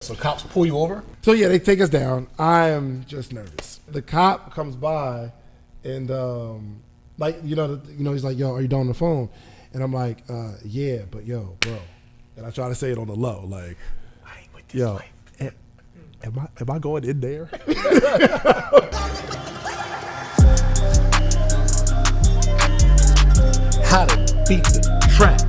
So cops pull you over? So yeah, they take us down. I am just nervous. The cop comes by and he's like, yo, are you done on the phone? And I'm like, yeah, but yo, bro. And I try to say it on the low, like, I ain't with this yo, life. am I going in there? How to beat the trap.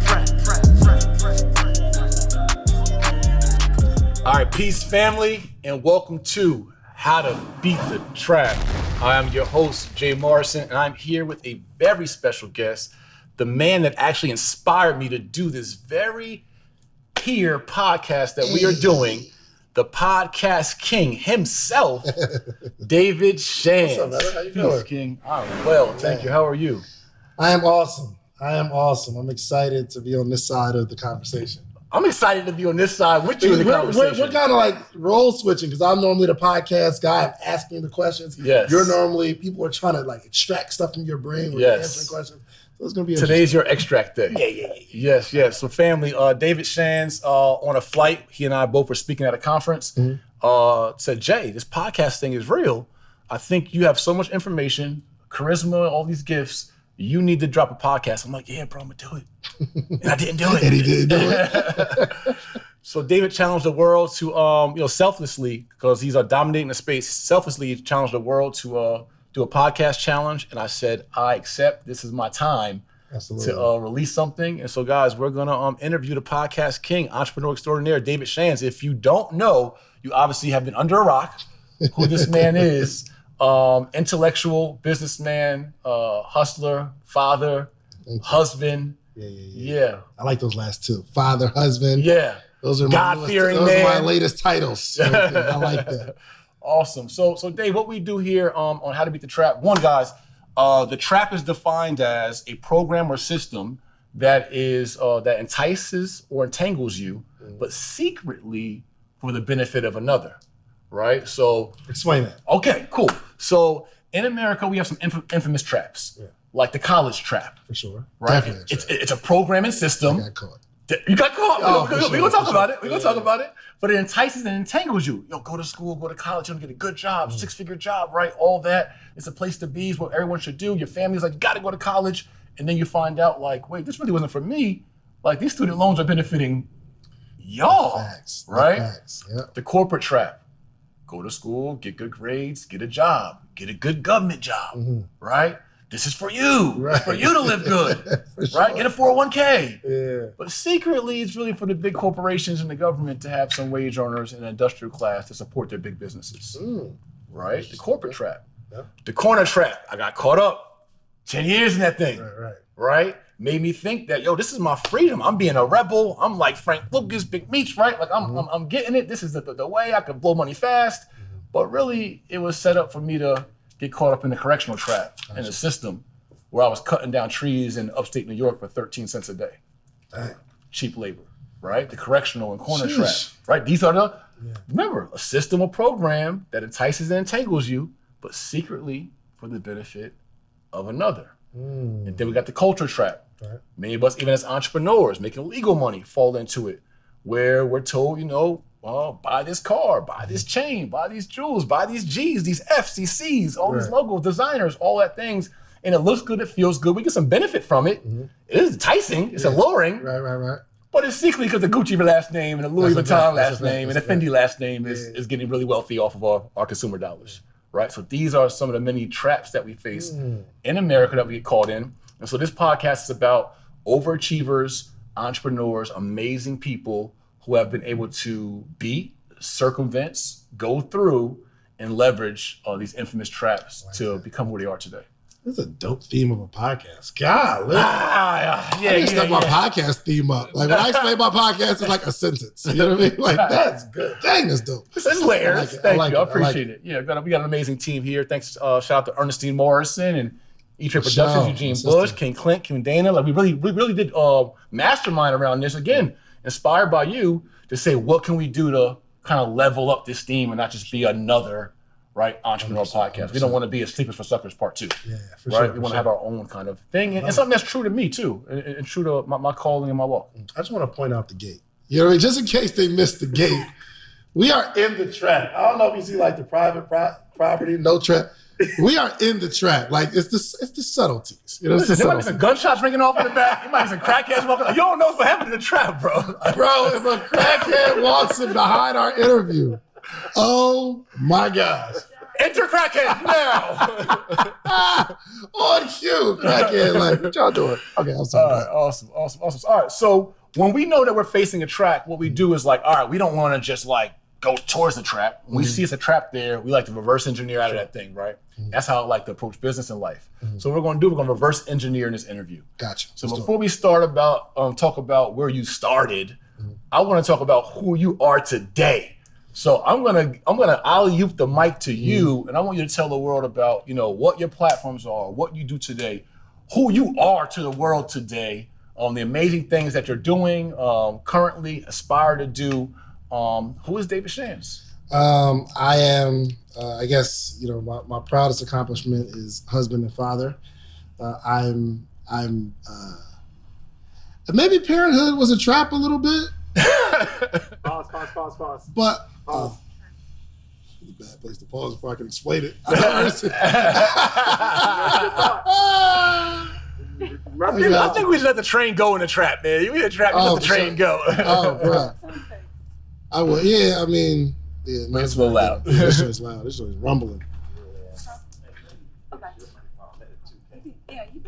All right, peace, family, and welcome to How to Beat the Trap. I am your host, Jay Morrison, and I'm here with a very special guest, the man that actually inspired me to do this very here podcast that we are doing, the podcast king himself, David Shands. What's up, man? How you feeling? Peace, King. I'm well, thank you. How are you? I am awesome. I'm excited to be on this side of the conversation. I'm excited to be on this side with you in the conversation. We're kind of like role switching because I'm normally the podcast guy. I'm asking the questions. Yes. You're normally, people are trying to like extract stuff from your brain when you're answering questions. So it's going to be Today's your extract day. Yeah. Yes. So family, David Shands on a flight, he and I both were speaking at a conference, said, Jay, this podcast thing is real. I think you have so much information, charisma, all these gifts. You need to drop a podcast. I'm like, yeah, bro, I'm gonna do it. And I didn't do it. And he didn't do it. So David challenged the world to, selflessly, because he's dominating the space, selflessly challenged the world to do a podcast challenge. And I said, I accept. This is my time to release something. And so, guys, we're gonna interview the podcast king, entrepreneur extraordinaire, David Shands. If you don't know, you obviously have been under a rock. Who this man is. Intellectual, businessman, hustler, father, husband. Yeah. I like those last two. Father, husband. Yeah. Those are God-fearing man. Those are my latest titles. I like that. Awesome. So Dave, what we do here on How to Beat the Trap. One, guys, the trap is defined as a program or system that is that entices or entangles you, but secretly for the benefit of another. Right? So explain that. Okay, cool. So in America, we have some infamous traps, like the college trap. For sure. Right? Definitely It's a programming system. I got caught. You got caught. Oh, We're going to talk about it. We're going to talk about it. But it entices and entangles you. Yo, go to school, go to college, you're going to get a good job, six-figure job, right? All that. It's a place to be. It's what everyone should do. Your family's like, you got to go to college. And then you find out, like, wait, this really wasn't for me. Like, these student loans are benefiting y'all. Facts. Right? Facts. Yep. The corporate trap. Go to school, get good grades, get a job, get a good government job, right? This is for you. Right. It's for you to live good, right? Sure. Get a 401k. Yeah. But secretly, it's really for the big corporations and the government to have some wage earners and an industrial class to support their big businesses, right? The corporate trap. Yep. The corner trap. I got caught up 10 years in that thing, right? Made me think that, yo, this is my freedom. I'm being a rebel. I'm like Frank Lucas, Big Meech, right? Like I'm getting it. This is the way I could blow money fast. But really, it was set up for me to get caught up in the correctional trap in a system where I was cutting down trees in upstate New York for 13 cents a day. Dang. Cheap labor, right? The correctional and corner trap, right? These are remember, a system or program that entices and entangles you, but secretly for the benefit of another. And then we got the culture trap. Right. Many of us, even as entrepreneurs, making legal money, fall into it, where we're told, buy this car, buy this chain, buy these jewels, buy these G's, these F's, these C's, all these logos, designers, all that things. And it looks good, it feels good. We get some benefit from it. It is enticing, it's alluring. Right. But it's secretly because the Gucci last name and the Louis Vuitton last name and the Fendi last name is getting really wealthy off of our consumer dollars. Right? So these are some of the many traps that we face in America that we get caught in. And so this podcast is about overachievers, entrepreneurs, amazing people who have been able to beat, circumvent, go through, and leverage these infamous traps to become who they are today. This is a dope theme of a podcast. Golly. I need to step my podcast theme up. Like when I explain my podcast, it's like a sentence. You know what I mean? Like that's good. Dang, that's dope. This is layers. Thank you. I appreciate it. Yeah, we got an amazing team here. Thanks. Shout out to Ernestine Morrison and E-Trade Productions, Eugene Bush, King Clint, King Dana. Like we really did mastermind around this. Again, inspired by you to say, what can we do to kind of level up this theme and not just be another entrepreneur podcast. 100%. We don't want to be a Sleepers for Suckers part 2. Yeah, for right? sure. We want to have our own kind of thing. And something that's true to me too, and true to my calling and my walk. I just want to point out the gate. You know what I mean? Just in case they missed the gate. We are in the trap. I don't know if you see like the private property, no trap. We are in the trap. Like it's the subtleties. You know, it's the there might be subtleties. some gunshots ringing off in the back. There might be some crackheads walking. You don't know what happened in the trap, bro. Bro, if a crackhead walks in behind our interview, oh my gosh. Enter crackhead now. On cue, crackhead. Like, what y'all doing? Okay, I'm sorry. All right, awesome. All right, so when we know that we're facing a trap, what we do is like, all right, we don't want to just like go towards the trap. When we see it's a trap there, we like to reverse engineer out of that thing, right? That's how I like to approach business and life. So what we're going to reverse engineer in this interview. Gotcha. So before we start talk about where you started, I want to talk about who you are today. So I'm gonna alley-oop the mic to you, and I want you to tell the world about, you know, what your platforms are, what you do today, who you are to the world today, the amazing things that you're doing, currently aspire to do. Who is David Shands? I am, I guess, you know, my proudest accomplishment is husband and father. I'm maybe parenthood was a trap a little bit. Pause. But it's a bad place to pause before I can explain it. I think we just let the train go in the trap, man. We let the train go. Oh, bro. I will. Yeah, I mean, yeah. Man, it's a little loud. Yeah, this show's loud. This show is rumbling. Okay. Yeah, you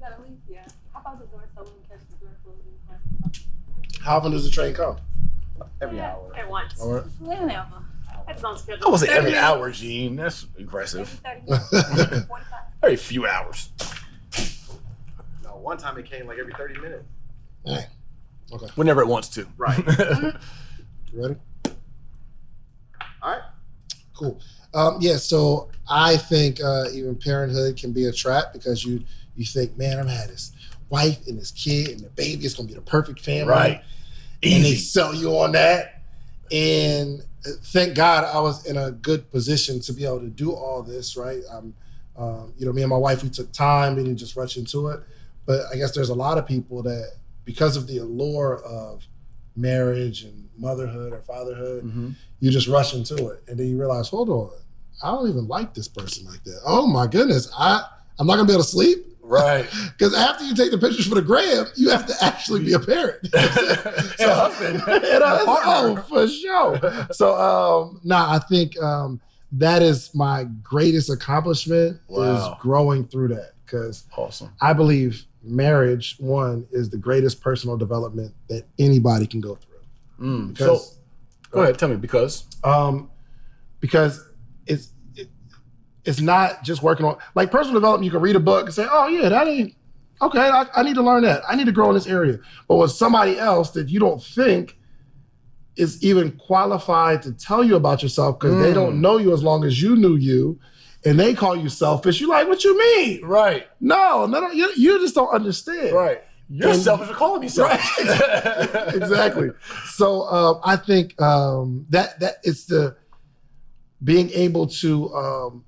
gotta leave. Yeah. How about the door so we can catch the door closing? How often does the train come? Every hour. At once. All right. Whenever. That's on schedule. I would say 30 every minutes. hour, Gene. That's aggressive. 30 minutes. 45. Very few hours. No, one time it came like every 30 minutes. Dang. Okay. Whenever it wants to. Right. You ready? All right. Cool. Yeah, so I think even parenthood can be a trap because you think, man, I'm had this wife and this kid and the baby, it's gonna be the perfect family. Right. And they Easy. sell you on that. And thank God I was in a good position to be able to do all this, right? You know, me and my wife, we took time, we didn't just rush into it. But I guess there's a lot of people that, because of the allure of marriage and motherhood or fatherhood, you just rush into it. And then you realize, hold on, I don't even like this person like that. Oh my goodness, I'm not gonna be able to sleep. Right. Because after you take the pictures for the gram, you have to actually be a parent. And a husband. Oh, for sure. So, I think that is my greatest accomplishment is growing through that. Because Awesome. I believe marriage, one, is the greatest personal development that anybody can go through. Because, Go ahead, tell me, because it's not just working on, like personal development, you can read a book and say, oh yeah, that ain't, okay, I need to learn that. I need to grow in this area. But with somebody else that you don't think is even qualified to tell you about yourself because they don't know you as long as you knew you, and they call you selfish, you're like, what you mean? Right. No, you just don't understand. Right. You're selfish for calling me selfish. Right. Exactly. So I think that it's the being able to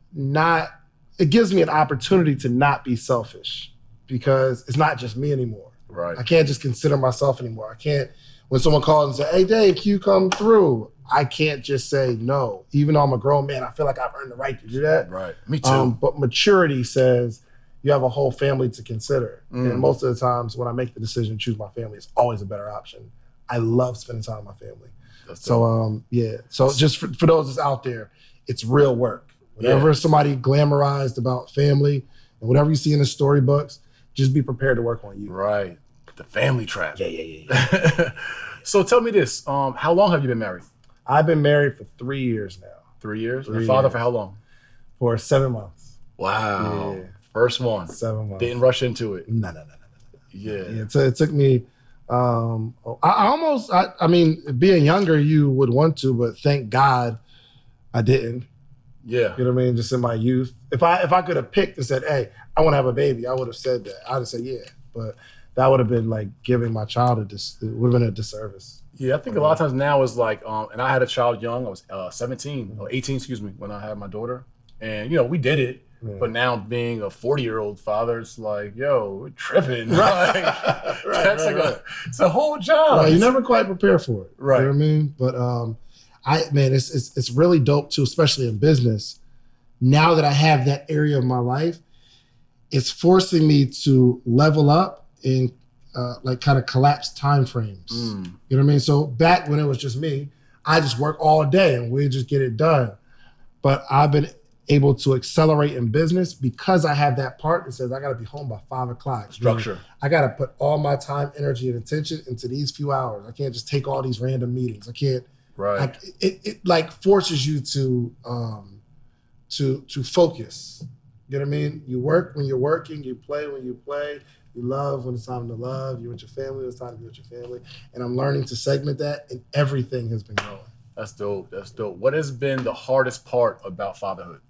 it gives me an opportunity to not be selfish because it's not just me anymore. Right. I can't just consider myself anymore. I can't, when someone calls and say, hey Dave, can you come through? I can't just say no. Even though I'm a grown man, I feel like I've earned the right to do that. Right. Me too. But maturity says you have a whole family to consider. And most of the times when I make the decision to choose my family, it's always a better option. I love spending time with my family. So So just for those that's out there, it's real work. Whenever somebody glamorized about family and whatever you see in the storybooks, just be prepared to work on you. Right. The family trap. Yeah. So tell me this. How long have you been married? I've been married for 3 years now. 3 years? 3 Your father years. for how long? For 7 months. Wow. Yeah. First one. 7 months. Didn't rush into it. No. Yeah. It took me, I mean, being younger, you would want to, but thank God I didn't. Yeah. You know what I mean? Just in my youth. If I could have picked and said, hey, I want to have a baby, I would have said that. I'd have said, yeah. But that would have been like giving my child it would have been a disservice. Yeah, I think a lot of times now is like, and I had a child young. I was 18, when I had my daughter. And, you know, we did it. Yeah. But now being a 40-year-old father, it's like, yo, we're tripping. Right. It's a whole job. Right. You never quite prepare for it. Right. You know what I mean? But It's really dope too, especially in business. Now that I have that area of my life, it's forcing me to level up and like kind of collapse time frames. You know what I mean? So back when it was just me, I just work all day and we just get it done. But I've been able to accelerate in business because I have that part that says I got to be home by 5 o'clock. Structure. I got to put all my time, energy, and attention into these few hours. I can't just take all these random meetings. I can't. Right. It like forces you to focus. You know what I mean? You work when you're working. You play when you play. You love when it's time to love. You're with your family when it's time to be with your family. And I'm learning to segment that, and everything has been growing. That's dope. That's dope. What has been the hardest part about fatherhood?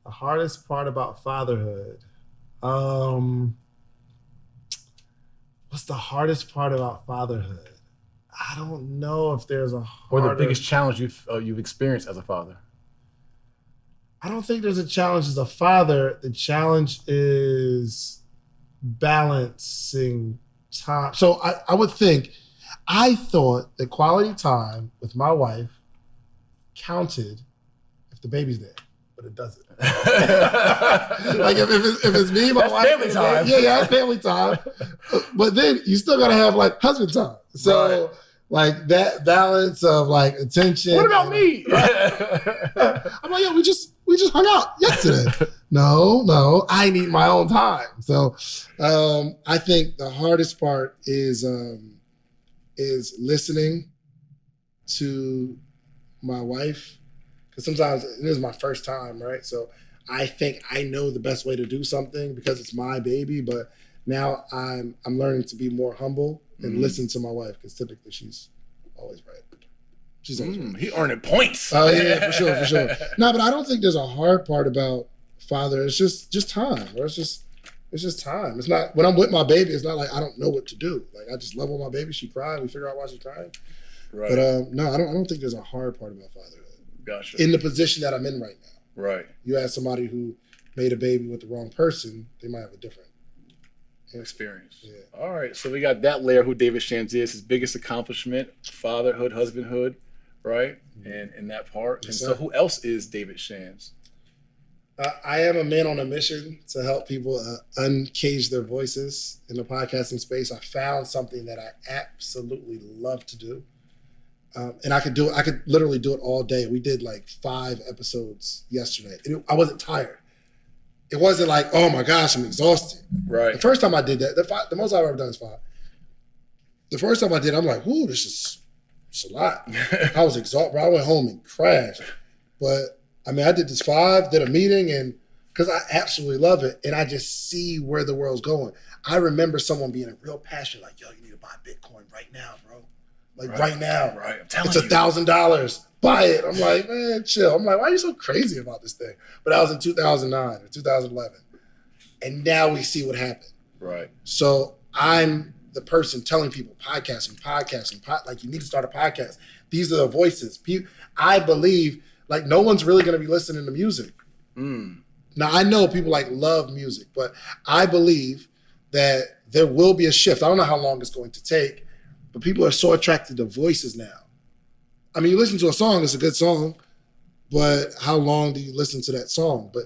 The hardest part about fatherhood. What's the hardest part about fatherhood? I don't know if there's a harder... Or the biggest challenge you've experienced as a father? I don't think there's a challenge as a father. The challenge is balancing time. So I thought that quality time with my wife counted if the baby's there, but it doesn't. Like if it's me, my that's wife, family time. Yeah, that's family time. But then you still gotta have like husband time. So like that balance of like attention. What about me? I'm like, yo, we just hung out yesterday. No, I need my own time. So I think the hardest part is listening to my wife, because sometimes it is my first time, right? So I think I know the best way to do something because it's my baby, but now I'm learning to be more humble and listen to my wife, because typically she's always right. She's always right. He earning points. Oh yeah, for sure. No, but I don't think there's a hard part about father. It's just time, or it's just time. It's not, when I'm with my baby, it's not like I don't know what to do. Like I just love on my baby. She cried. We figure out why she's crying. Right. But no, I don't think there's a hard part about fatherhood. Gotcha. In the position that I'm in right now. Right. You ask somebody who made a baby with the wrong person, they might have a different experience. Yeah. All right. So we got that layer who David Shands is, his biggest accomplishment, fatherhood, husbandhood, right? And in that part. Yes, and so who else is David Shands? I am a man on a mission to help people uncage their voices in the podcasting space. I found something that I absolutely love to do. And I could literally do it all day. We did like 5 episodes yesterday. I wasn't tired. It wasn't like, oh my gosh, I'm exhausted. Right. The first time I did that, the most I've ever done is 5. The first time I did, I'm like, ooh, it's a lot. I was exhausted, bro. I went home and crashed. But I mean, I did this 5, did a meeting, and because I absolutely love it, and I just see where the world's going. I remember someone being a real passion, like, yo, you need to buy Bitcoin right now, bro. Like right now. Right. I'm telling it's you. $1,000. Buy it. I'm like, man, chill. I'm like, why are you so crazy about this thing? But that was in 2009 or 2011. And now we see what happened. Right. So I'm the person telling people podcasting, like you need to start a podcast. These are the voices. I believe like no one's really going to be listening to music. Now I know people like love music, but I believe that there will be a shift. I don't know how long it's going to take, but people are so attracted to voices now. I mean, you listen to a song, it's a good song, but how long do you listen to that song? But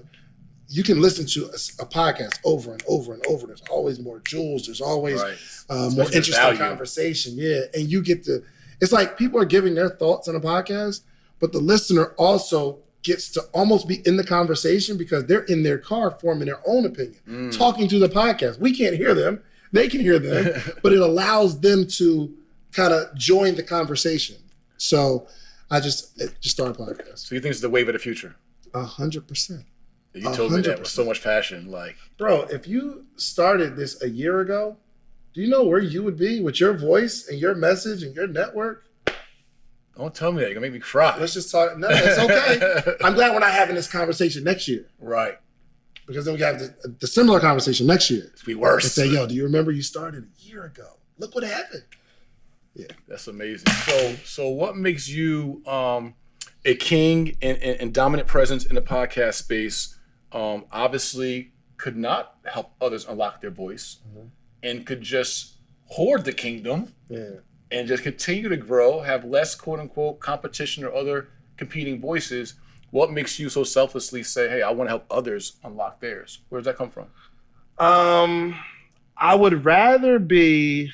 you can listen to a podcast over and over and over. There's always more jewels. There's always more interesting conversation. Yeah, and you get to, it's like people are giving their thoughts on a podcast, but the listener also gets to almost be in the conversation because they're in their car forming their own opinion, talking to the podcast. We can't hear them. They can hear them, but it allows them to kind of join the conversation. So I just started a podcast. So you think it's the wave of the future? 100%. You told me that with so much passion. Like, bro, if you started this a year ago, do you know where you would be with your voice and your message and your network? Don't tell me that. You're going to make me cry. Let's just talk. No, it's okay. I'm glad we're not having this conversation next year. Right. Because then we have the similar conversation next year. It's be worse. And say, yo, do you remember you started a year ago? Look what happened. Yeah. That's amazing. So what makes you a king and dominant presence in the podcast space? Obviously could not help others unlock their voice and could just hoard the kingdom. Yeah. and just continue to grow, have less quote unquote competition or other competing voices, what makes you so selflessly say, hey, I want to help others unlock theirs? Where does that come from? I would rather be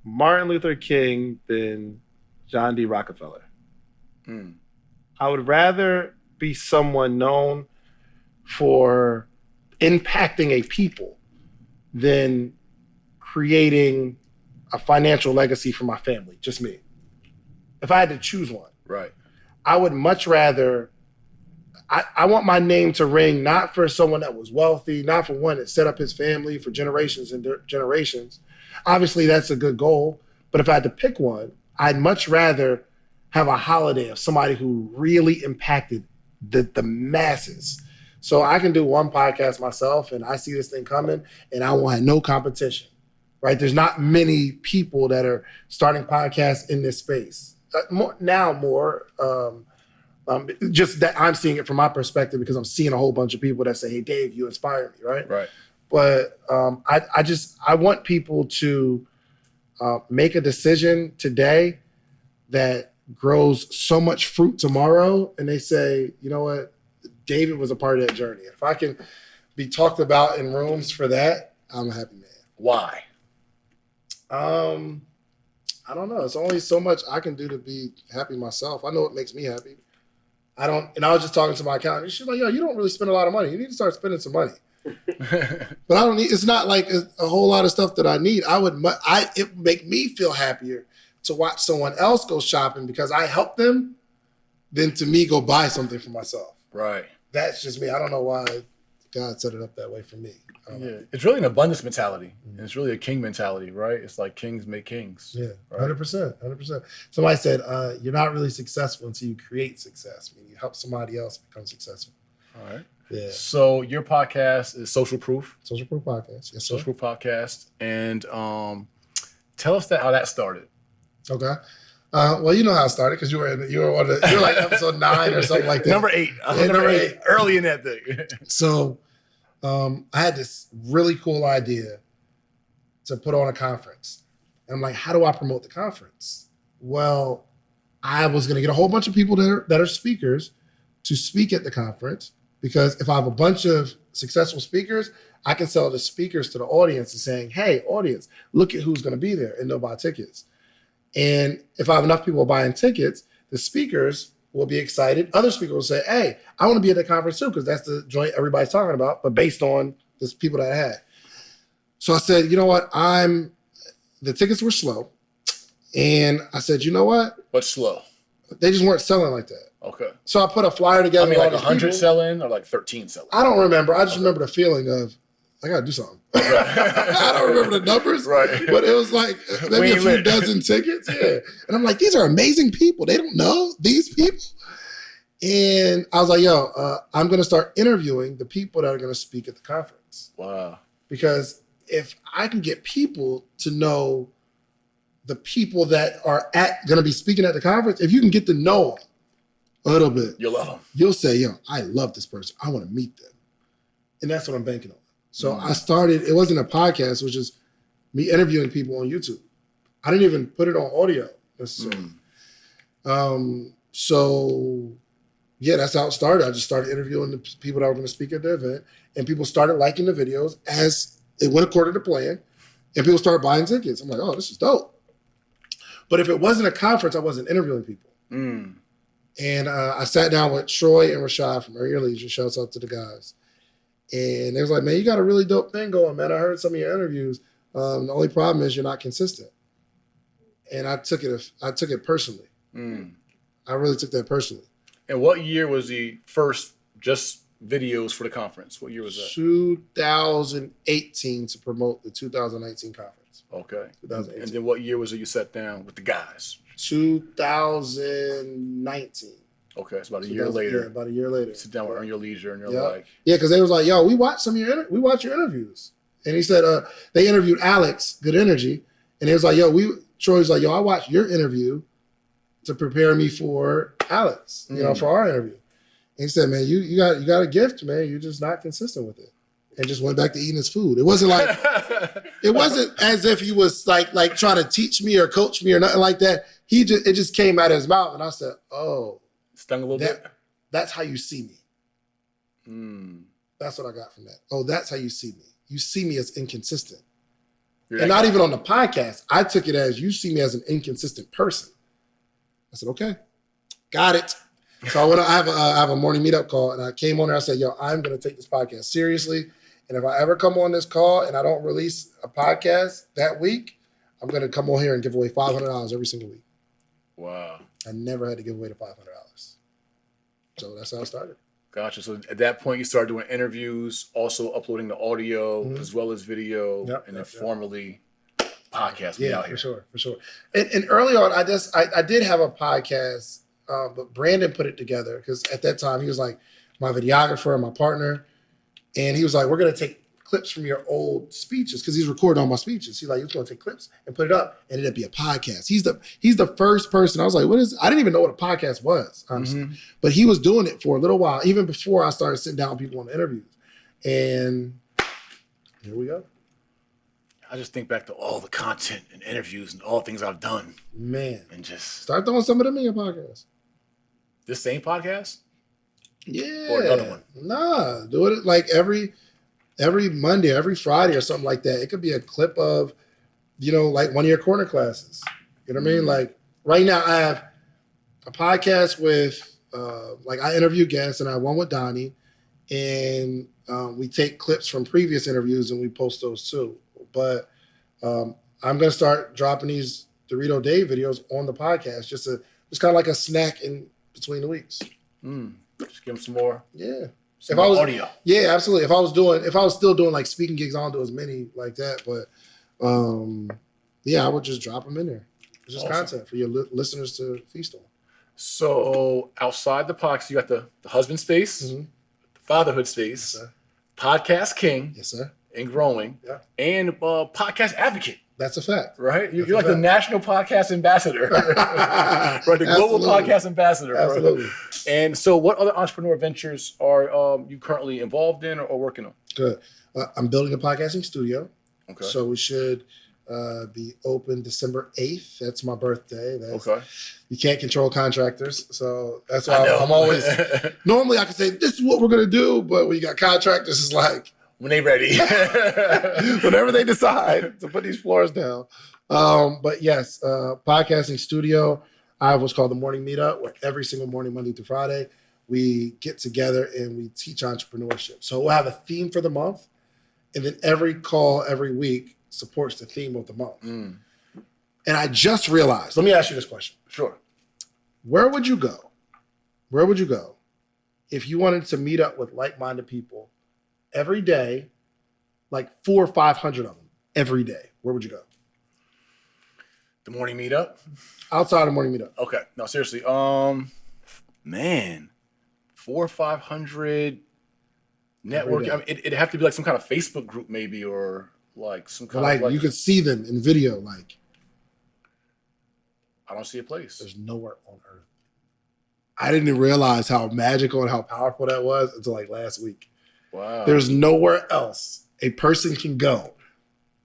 Martin Luther King than John D. Rockefeller. I would rather be someone known for impacting a people than creating a financial legacy for my family, just me. If I had to choose one, Right. I would much rather, I want my name to ring not for someone that was wealthy, not for one that set up his family for generations and generations. Obviously, that's a good goal. But if I had to pick one, I'd much rather have a holiday of somebody who really impacted the masses. So I can do one podcast myself and I see this thing coming and I won't have no competition, right? There's not many people that are starting podcasts in this space. Just that I'm seeing it from my perspective because I'm seeing a whole bunch of people that say, hey, Dave, you inspire me, right? Right. But I want people to make a decision today that grows so much fruit tomorrow. And they say, you know what? David was a part of that journey. If I can be talked about in rooms for that, I'm a happy man. Why? I don't know. It's only so much I can do to be happy myself. I know what makes me happy. I was just talking to my accountant. She's like, yo, you don't really spend a lot of money. You need to start spending some money. But I don't need, it's not like a whole lot of stuff that I need. It would make me feel happier to watch someone else go shopping because I helped them than to me go buy something for myself. Right. That's just me. I don't know why God set it up that way for me. Yeah, it's really an abundance mentality. And it's really a king mentality, right? It's like kings make kings. Yeah, right? 100%. Somebody said, you're not really successful until you create success. I mean, you help somebody else become successful. All right. Yeah. So your podcast is Social Proof. Social Proof Podcast. Yes, sir. Social Proof Podcast. And tell us how that started. Okay. Well, you know how it started because you were like episode 9 or something like that. Number 8. Number 8. Early in that thing. So I had this really cool idea to put on a conference. And I'm like, how do I promote the conference? Well, I was going to get a whole bunch of people that are speakers to speak at the conference because if I have a bunch of successful speakers, I can sell the speakers to the audience and saying, hey, audience, look at who's going to be there and they'll buy tickets. And if I have enough people buying tickets, the speakers will be excited. Other speakers will say, hey, I want to be at the conference too, because that's the joint everybody's talking about, but based on the people that I had. So I said, you know what? The tickets were slow. And I said, you know what? What's slow? They just weren't selling like that. Okay. So I put a flyer together. I mean, like 100 selling or like 13 selling? I don't remember. I just remember the feeling of, I got to do something. I don't remember the numbers, right? But it was like maybe a few dozen tickets. Yeah. And I'm like, these are amazing people. They don't know these people. And I was like, yo, I'm going to start interviewing the people that are going to speak at the conference. Wow. Because if I can get people to know the people that are going to be speaking at the conference, if you can get to know them a little bit, you'll love them. You'll say, yo, I love this person. I want to meet them. And that's what I'm banking on. So I started, it wasn't a podcast, it was just me interviewing people on YouTube. I didn't even put it on audio necessarily. So yeah, that's how it started. I just started interviewing the people that were going to speak at the event, and people started liking the videos as it went according to plan, and people started buying tickets. I'm like, oh, this is dope. But if it wasn't a conference, I wasn't interviewing people. And I sat down with Troy and Rashad from Earn Your Leisure. Shouts out to the guys. And they was like, man, you got a really dope thing going, man. I heard some of your interviews. The only problem is you're not consistent. And I took it personally. I really took that personally. And what year was the first just videos for the conference? What year was that? 2018 to promote the 2019 conference. Okay. 2018. And then what year was it you sat down with the guys? 2019. Okay, it's about a year later. Yeah, about a year later. Sit down with Earn Your Leisure, and you're like, yeah, because they was like, yo, we watch your interviews. And he said, they interviewed Alex, Good Energy, and he was like, Troy was like, yo, I watched your interview to prepare me for Alex, for our interview. And he said, man, you got a gift, man. You're just not consistent with it. and just went back to eating his food. It wasn't as if he was like trying to teach me or coach me or nothing like that. It just came out of his mouth, and I said, "Oh, stung a little bit. That's how you see me." That's what I got from that. Oh, that's how you see me. You see me as inconsistent, and not even on the podcast. I took it as you see me as an inconsistent person. I said, "Okay, got it." So I have a morning meetup call, and I came on there. I said, "Yo, I'm going to take this podcast seriously, and if I ever come on this call and I don't release a podcast that week, I'm going to come on here and give away $500 every single week." Wow! I never had to give away the $500, so that's how I started. Gotcha. So at that point, you started doing interviews, also uploading the audio as well as video, and then formally podcast. Yeah, for sure. And early on, I did have a podcast. But Brandon put it together because at that time he was like my videographer and my partner, and he was like, "We're gonna take clips from your old speeches," because he's recording all my speeches. He's gonna take clips and put it up, and it'd be a podcast. He's the first person. I was like, "What is?" I didn't even know what a podcast was, honestly. But he was doing it for a little while, even before I started sitting down with people on interviews, and here we go. I just think back to all the content and interviews and all the things I've done, man, and just start throwing some of them in your podcast. This same podcast? Yeah. Or another one? Nah, do it like every Monday, every Friday or something like that. It could be a clip of, like one of your corner classes. You know what I mean? Like right now I have a podcast with, I interview guests, and I have one with Donnie, and we take clips from previous interviews and we post those too. But I'm going to start dropping these Dorito Day videos on the podcast, just kind of like a snack in between the weeks. Just give them some more. Yeah. Some more audio. Yeah, absolutely. If I was still doing like speaking gigs, I don't do as many like that. But I would just drop them in there. It's just content for your listeners to feast on. So outside the podcast, you got the husband space, the fatherhood space, podcast king, yes sir, and growing, and podcast advocate. That's a fact. Right? You're like the national podcast ambassador. Right? The global podcast ambassador. Absolutely. Right? And so what other entrepreneur ventures are you currently involved in or working on? Good. I'm building a podcasting studio. Okay. So we should be open December 8th. That's my birthday. Okay. You can't control contractors. So that's why I'm always, normally I could say, this is what we're going to do. But when you got contractors, it's like, when they ready. Whenever they decide to put these floors down. But yes, podcasting studio. I have what's called the morning meetup, where every single morning, Monday through Friday, we get together and we teach entrepreneurship. So we'll have a theme for the month, and then every call every week supports the theme of the month. And I just realized, let me ask you this question. Sure. Where would you go? Where would you go if you wanted to meet up with like-minded people every day, like 400 or 500 of them every day? Where would you go? The morning meetup? Outside of morning meetup. Okay. No, seriously. Man, 400 or 500 networking. I mean, it'd have to be like some kind of Facebook group maybe, or like some kind of like you could see them in video. Like, I don't see a place. There's nowhere on earth. I didn't even realize how magical and how powerful that was until like last week. Wow. There's nowhere else a person can go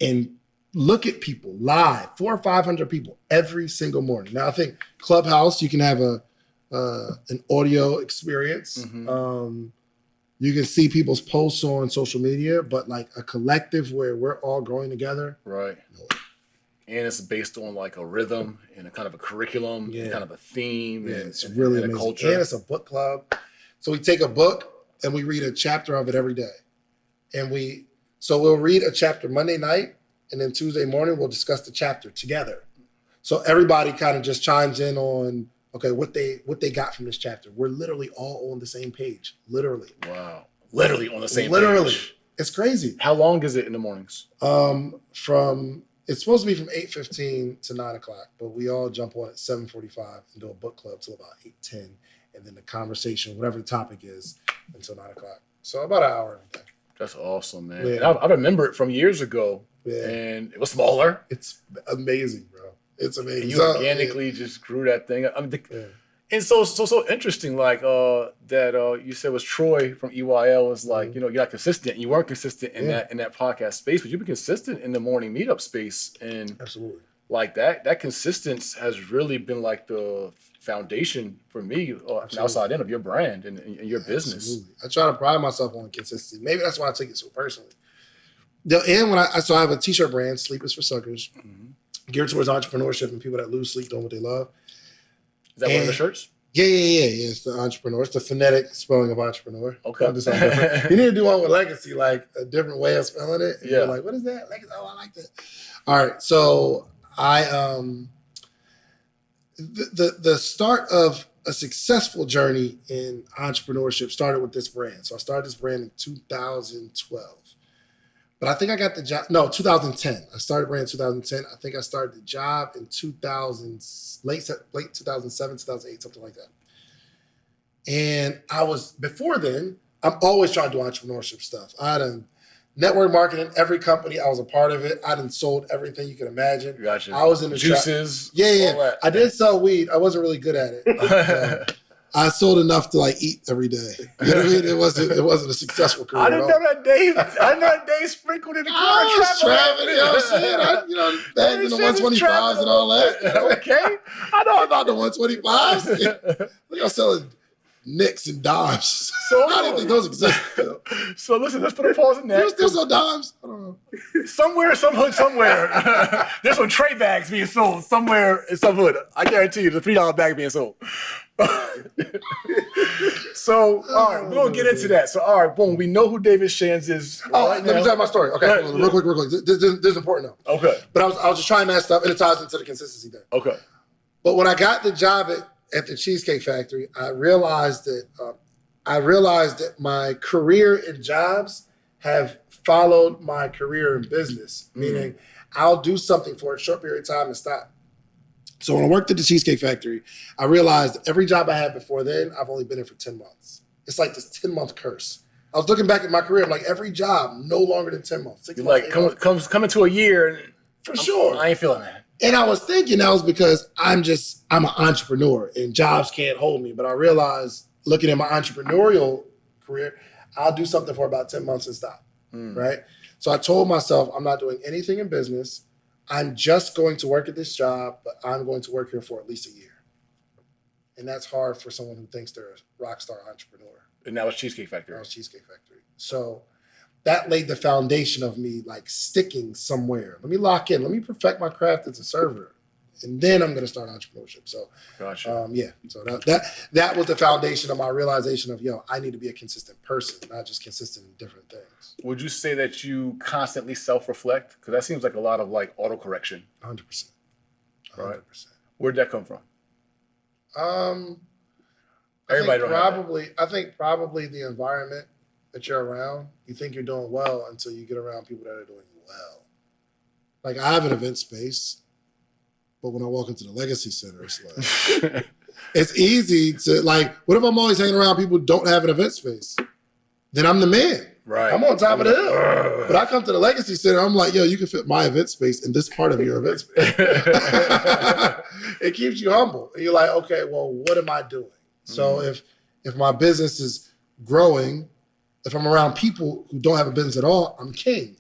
and look at people live, 400 or 500 people every single morning. Now, I think Clubhouse, you can have an audio experience. You can see people's posts on social media, but like a collective where we're all growing together. Right. No. And it's based on like a rhythm and a kind of a curriculum, and kind of a theme. Yeah, it's really amazing. A culture. And it's a book club. So we take a book and we read a chapter of it every day. And we'll read a chapter Monday night, and then Tuesday morning we'll discuss the chapter together. So everybody kind of just chimes in on, okay, what they got from this chapter. We're literally all on the same page. Literally. Wow. Literally on the same page. It's crazy. How long is it in the mornings? It's supposed to be from 8:15 to 9 o'clock, but we all jump on at 7:45 and do a book club till about 8:10. And then the conversation, whatever the topic is, until 9 o'clock. So about an hour every day. That's awesome, man. Yeah. I remember it from years ago, and it was smaller. It's amazing, bro. It's amazing. And you organically just grew that thing. I mean, And so interesting, like that you said was Troy from EYL was like, you know, you're not consistent. You weren't consistent in that podcast space, but you've been consistent in the morning meetup space. And Absolutely. like that consistency has really been like the foundation for me from the outside in of your brand and your business. Absolutely. I try to pride myself on consistency. Maybe that's why I take it so personally. And when I have a t-shirt brand, Sleep is for Suckers, geared towards entrepreneurship and people that lose sleep doing what they love. Is that one of the shirts? Yeah. It's the entrepreneur. It's the phonetic spelling of entrepreneur. Okay. You need to do one with legacy, like a different way of spelling it. And Yeah. you're like, what is that? Legacy. Oh, I like that. All right. So the start of a successful journey in entrepreneurship started with this brand. So I started this brand in 2012. But I think I got the job, 2010. I started brand in 2010. I think I started the job in late 2007, 2008, something like that. And before then, I'm always trying to do entrepreneurship stuff. I done network marketing, every company, I was a part of it. I done sold everything you can imagine. Gotcha. I was in the juices. Yeah. I did sell weed. I wasn't really good at it. I sold enough to like eat every day. You know what I mean? It wasn't a successful career. I didn't know that Dave sprinkled in the car. I was traveling, you know what I'm saying? Bagged in the 125s and all that. Okay. I know about the 125s. Look, I'm selling nicks and dimes. So I didn't think those existed. So listen, let's put a pause in that. There's still some dimes. I don't know. Somewhere, some hood, somewhere. There's some tray bags being sold somewhere in some hood. I guarantee you, the $3 bag being sold. So, all right, we're going to get into that. So, all right, boom, we know who David Shands is. Let me tell you my story. Okay, real quick. This is important now. Okay. But I was just trying to match stuff, and it ties into the consistency thing. Okay. But when I got the job at the Cheesecake Factory, I realized that my career in jobs have followed my career in business, meaning I'll do something for a short period of time and stop. So when I worked at the Cheesecake Factory, I realized every job I had before then, I've only been in for 10 months. It's like this 10-month curse. I was looking back at my career, I'm like, every job, no longer than 10 months. 6 You're months, like, coming to a year. For sure. I ain't feeling that. And I was thinking that was because I'm an entrepreneur and jobs can't hold me. But I realized looking at my entrepreneurial career, I'll do something for about 10 months and stop, right? So I told myself I'm not doing anything in business. I'm just going to work at this job, but I'm going to work here for at least a year. And that's hard for someone who thinks they're a rock star entrepreneur. And that was Cheesecake Factory. That was Cheesecake Factory. So that laid the foundation of me like sticking somewhere. Let me lock in. Let me perfect my craft as a server. And then I'm going to start entrepreneurship. So, gotcha. So that was the foundation of my realization of, I need to be a consistent person, not just consistent in different things. Would you say that you constantly self-reflect? Because that seems like a lot of like auto-correction. 100%. Right. Where'd that come from? I think probably the environment that you're around. You think you're doing well until you get around people that are doing well. Like I have an event space, but when I walk into the Legacy Center, it's like it's easy to like. What if I'm always hanging around people who don't have an event space? Then I'm the man. Right. I'm on top of the hill. But I come to the Legacy Center, I'm like, you can fit my event space in this part of your event space. It keeps you humble. And you're like, okay, well, what am I doing? So if my business is growing, if I'm around people who don't have a business at all, I'm king.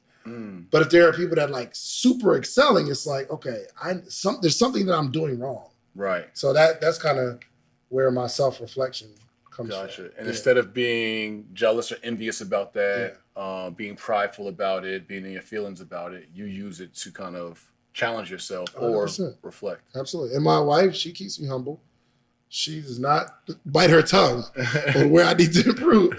But if there are people that like super excelling, it's like, okay, there's something that I'm doing wrong. Right. So that's kind of where my self-reflection comes from. Gotcha. And instead of being jealous or envious about that, being prideful about it, being in your feelings about it, you use it to kind of challenge yourself or 100%. reflect. Absolutely. And my wife, she keeps me humble. She does not bite her tongue on where I need to improve.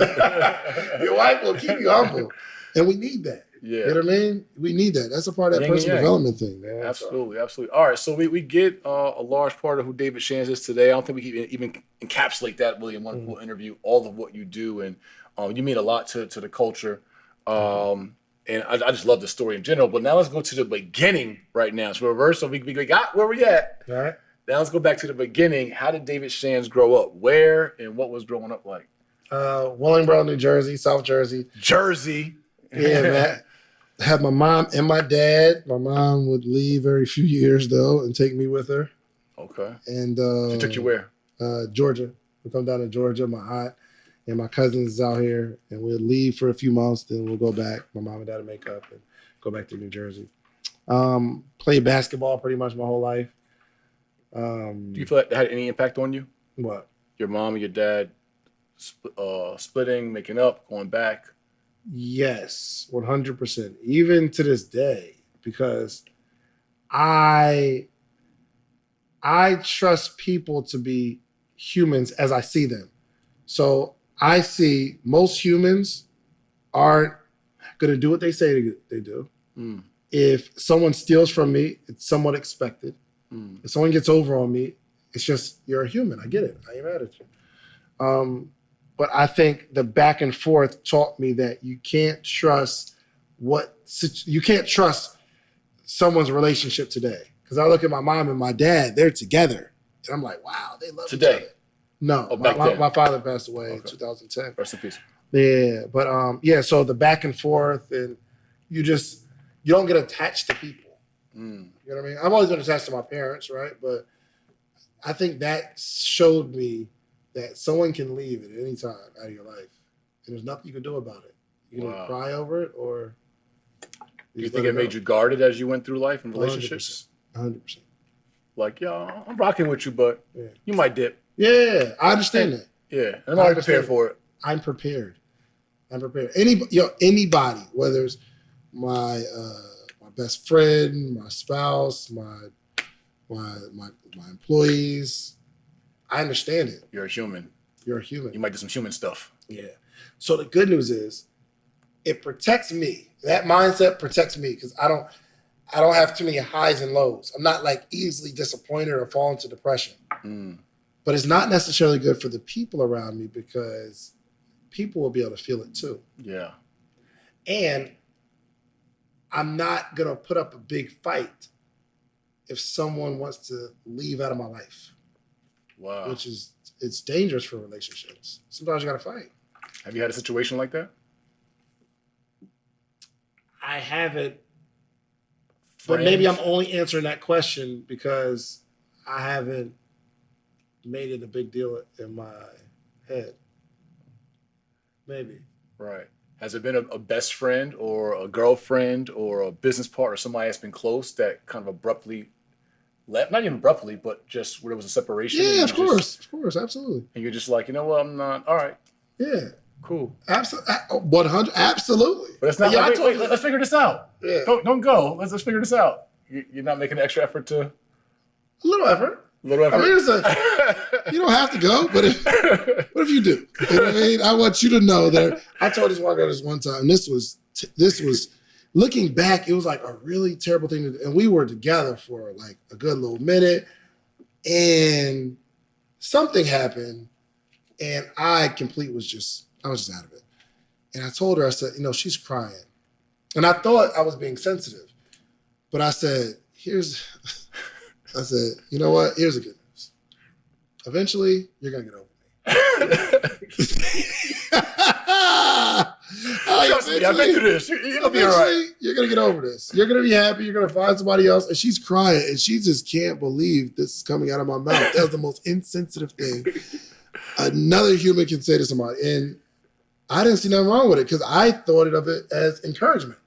Your wife will keep you humble. And we need that. Yeah. You know what I mean? We need that. That's a part of that personal development thing, man. Absolutely. All right. So we get a large part of who David Shands is today. I don't think we can even encapsulate that really in one full interview, all of what you do. And you mean a lot to the culture. And I just love the story in general. But now let's go to the beginning right now. So reverse. So we got where we at. All right. Now let's go back to the beginning. How did David Shands grow up? Where and what was growing up like? Willingboro, New Jersey, South Jersey. Jersey. Yeah, man. I had my mom and my dad. My mom would leave every few years, though, and take me with her. Okay. And She took you where? Georgia. We'll come down to Georgia. My aunt and my cousins is out here, and we'll leave for a few months. Then we'll go back. My mom and dad will make up and go back to New Jersey. Played basketball pretty much my whole life. Do you feel like that had any impact on you? What? Your mom and your dad splitting, making up, going back? Yes, 100%. Even to this day, because I trust people to be humans as I see them. So I see most humans aren't going to do what they say they do. Mm. If someone steals from me, it's somewhat expected. Mm. If someone gets over on me, it's just, you're a human. I get it. I ain't mad at you. But I think the back and forth taught me that you can't trust someone's relationship today. Because I look at my mom and my dad, they're together. And I'm like, wow, they love each other. No, my father passed away in 2010. Rest in peace. Yeah, but so the back and forth, and you don't get attached to people. Mm. You know what I mean? I've always been attached to my parents, right? But I think that showed me that someone can leave at any time out of your life, and there's nothing you can do about it. You can cry over it, or do you think it made you guarded as you went through life and relationships? 100%. Like, yo, I'm rocking with you, but you might dip. Yeah, I understand that. Yeah, I'm already prepared for it. I'm prepared. Anybody, whether it's my best friend, my spouse, my employees, I understand it. You're a human. You're a human. You might do some human stuff. Yeah. So the good news is, it protects me. That mindset protects me because I don't have too many highs and lows. I'm not like easily disappointed or fall into depression. Mm. But it's not necessarily good for the people around me because people will be able to feel it too. Yeah. And I'm not going to put up a big fight if someone wants to leave out of my life. Wow. It's dangerous for relationships. Sometimes you got to fight. Have you had a situation like that? I haven't. But maybe I'm only answering that question because I haven't made it a big deal in my head. Maybe. Right. Has it been a best friend or a girlfriend or a business partner, somebody that's been close that kind of abruptly left? Not even abruptly, but just where there was a separation. Yeah, of course, absolutely. And you're just like, you know what, I'm not, all right. Yeah. Cool. Absolutely. 100. Absolutely. But it's not like, wait, let's figure this out. Yeah. Don't go. Let's figure this out. You're not making an extra effort to? A little effort. I mean, you don't have to go, but what if you do? You know what I mean? I want you to know that I told this one girl this one time, and this was looking back, it was like a really terrible thing to do. And we were together for like a good little minute, and something happened, and I was just out of it. And I told her, I said, she's crying. And I thought I was being sensitive, but I said, I said, you know what? Here's the good news. Eventually, you're going to get over me. Trust me, I've been through this. You're going to be all right. You're going to get over this. You're going to be happy. You're going to find somebody else. And she's crying, and she just can't believe this is coming out of my mouth. That was the most insensitive thing another human can say to somebody. And I didn't see nothing wrong with it because I thought of it as encouragement.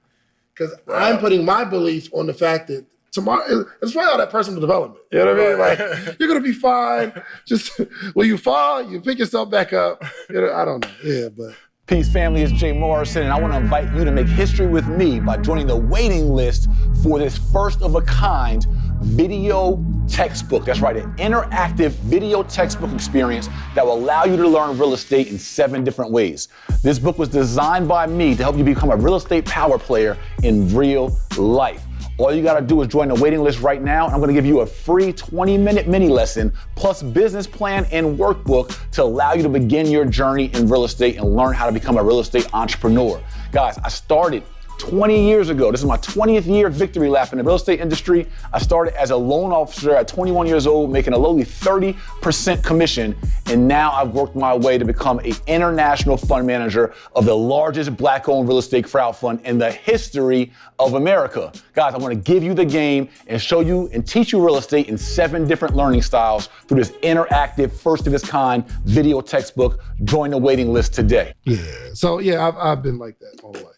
Because I'm putting my belief on the fact that tomorrow, it's probably all that personal development. You know what I mean? Like, you're going to be fine. Just when you fall, you pick yourself back up. I don't know. Yeah, but. Peace, family. It's Jay Morrison, and I want to invite you to make history with me by joining the waiting list for this first-of-a-kind video textbook. That's right, an interactive video textbook experience that will allow you to learn real estate in 7 different ways. This book was designed by me to help you become a real estate power player in real life. All you got to do is join the waiting list right now, and I'm going to give you a free 20-minute mini lesson plus business plan and workbook to allow you to begin your journey in real estate and learn how to become a real estate entrepreneur. Guys, I started 20 years ago. This is my 20th year victory lap in the real estate industry. I started as a loan officer at 21 years old, making a lowly 30% commission. And now I've worked my way to become an international fund manager of the largest Black-owned real estate crowd fund in the history of America. Guys, I want to give you the game and show you and teach you real estate in 7 different learning styles through this interactive, first of its kind video textbook. Join the waiting list today. Yeah. So yeah, I've been like that all the way.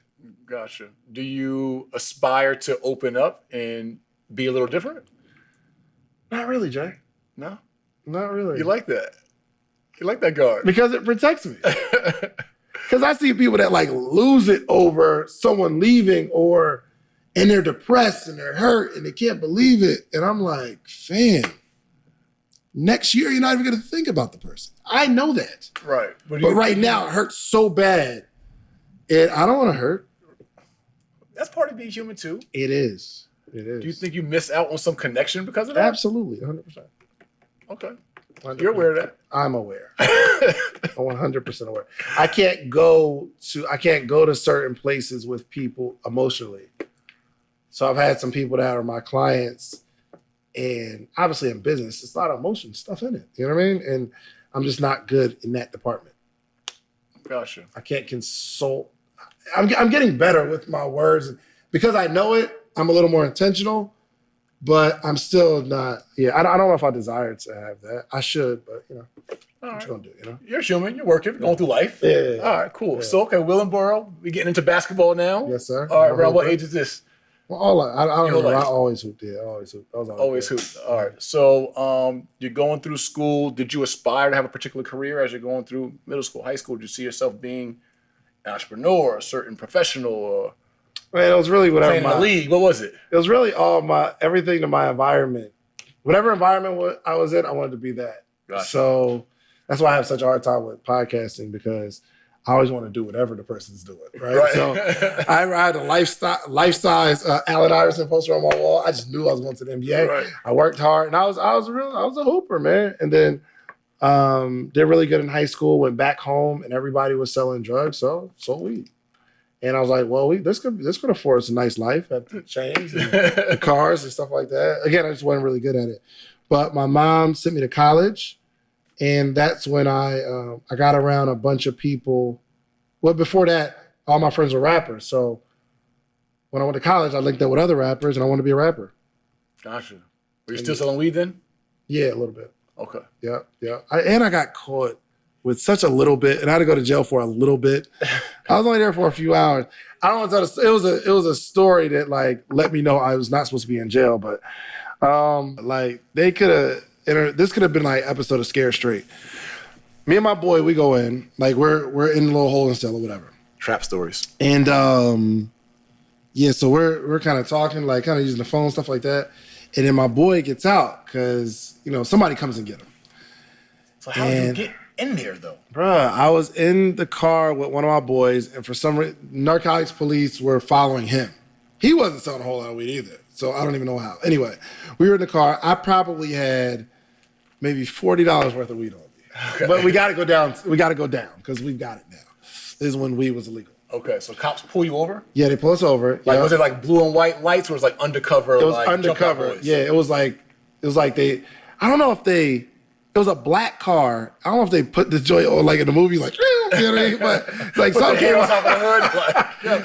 Gotcha. Do you aspire to open up and be a little different? Not really, Jay. No? Not really. You like that? You like that guard? Because it protects me. Because I see people that like lose it over someone leaving and they're depressed and they're hurt and they can't believe it. And I'm like, fam, next year you're not even going to think about the person. I know that. Right. But right now it hurts so bad. And I don't want to hurt. That's part of being human too. It is. It is. Do you think you miss out on some connection because of that? Absolutely, 100%. Okay. 100%. You're aware of that? I'm aware. I'm 100% aware. I can't go to certain places with people emotionally. So I've had some people that are my clients, and obviously in business, it's a lot of emotion stuff in it. You know what I mean? And I'm just not good in that department. Gotcha. I can't consult. I'm getting better with my words. Because I know it, I'm a little more intentional, but I'm still not, I don't know if I desire to have that. I should, but All what right. you gonna do, you know? You're human. You're working, going through life. Yeah. All right, cool. Yeah. So, okay, Willenboro, we getting into basketball now? Yes, sir. All right, around what age is this? Well, I don't Your know. life. I always hooped. Yeah, I always hooped. I was Always hoop. All right. So you're going through school. Did you aspire to have a particular career as you're going through middle school, high school? Did you see yourself being an entrepreneur, a certain professional, or Man, it was really whatever playing in the league? What was it? It was really everything to my environment. Whatever environment I was in, I wanted to be that. Gotcha. So that's why I have such a hard time with podcasting, because I always want to do whatever the person's doing, right? So I had a life-size Allen Iverson poster on my wall. I just knew I was going to the NBA. Right. I worked hard, and I was a hooper, man. And then did really good in high school. Went back home, and everybody was selling drugs, so sold weed. And I was like, well, this could afford us a nice life at the chains and the cars and stuff like that. Again, I just wasn't really good at it. But my mom sent me to college. And that's when I got around a bunch of people. Well, before that, all my friends were rappers. So when I went to college, I linked up with other rappers, and I wanted to be a rapper. Gotcha. Were you still selling weed then? Yeah, a little bit. Okay. Yeah. I got caught with such a little bit, and I had to go to jail for a little bit. I was only there for a few hours. I don't want to tell it was a story that like let me know I was not supposed to be in jail, but like they could have. This could have been like episode of Scared Straight. Me and my boy, we go in, like we're in a little hole in the cell or whatever. Trap stories. And so we're kind of talking, like kind of using the phone, stuff like that. And then my boy gets out because, somebody comes and get him. So how did you get in there though? Bruh, I was in the car with one of my boys, and for some reason, narcotics police were following him. He wasn't selling a whole lot of weed either. So I don't even know how. Anyway, we were in the car. I probably had maybe $40 worth of weed on me. Okay. But we got to go down. We got to go down because we've got it now. This is when weed was illegal. Okay, so cops pull you over? Yeah, they pull us over. Like, was it like blue and white lights, or was it like undercover? It was like undercover. Yeah, it was like they. I don't know if they. It was a black car. I don't know if they put the joint on like in the movie, like you know what I mean? But like something came on.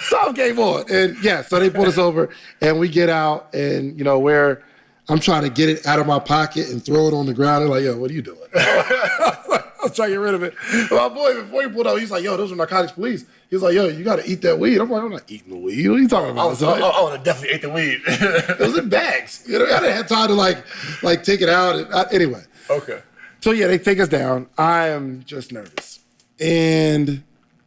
Something came on, and yeah, so they pulled us over, and we get out, and I'm trying to get it out of my pocket and throw it on the ground. They're like, yo, what are you doing? I was trying to get rid of it. And my boy, before he pulled out, he's like, yo, those are narcotics police. He's like, yo, you got to eat that weed. I'm like, I'm not eating the weed. What are you talking about? I would have definitely ate the weed. It was in bags. I didn't have time to like take it out. Anyway. Okay. So yeah, they take us down. I am just nervous. And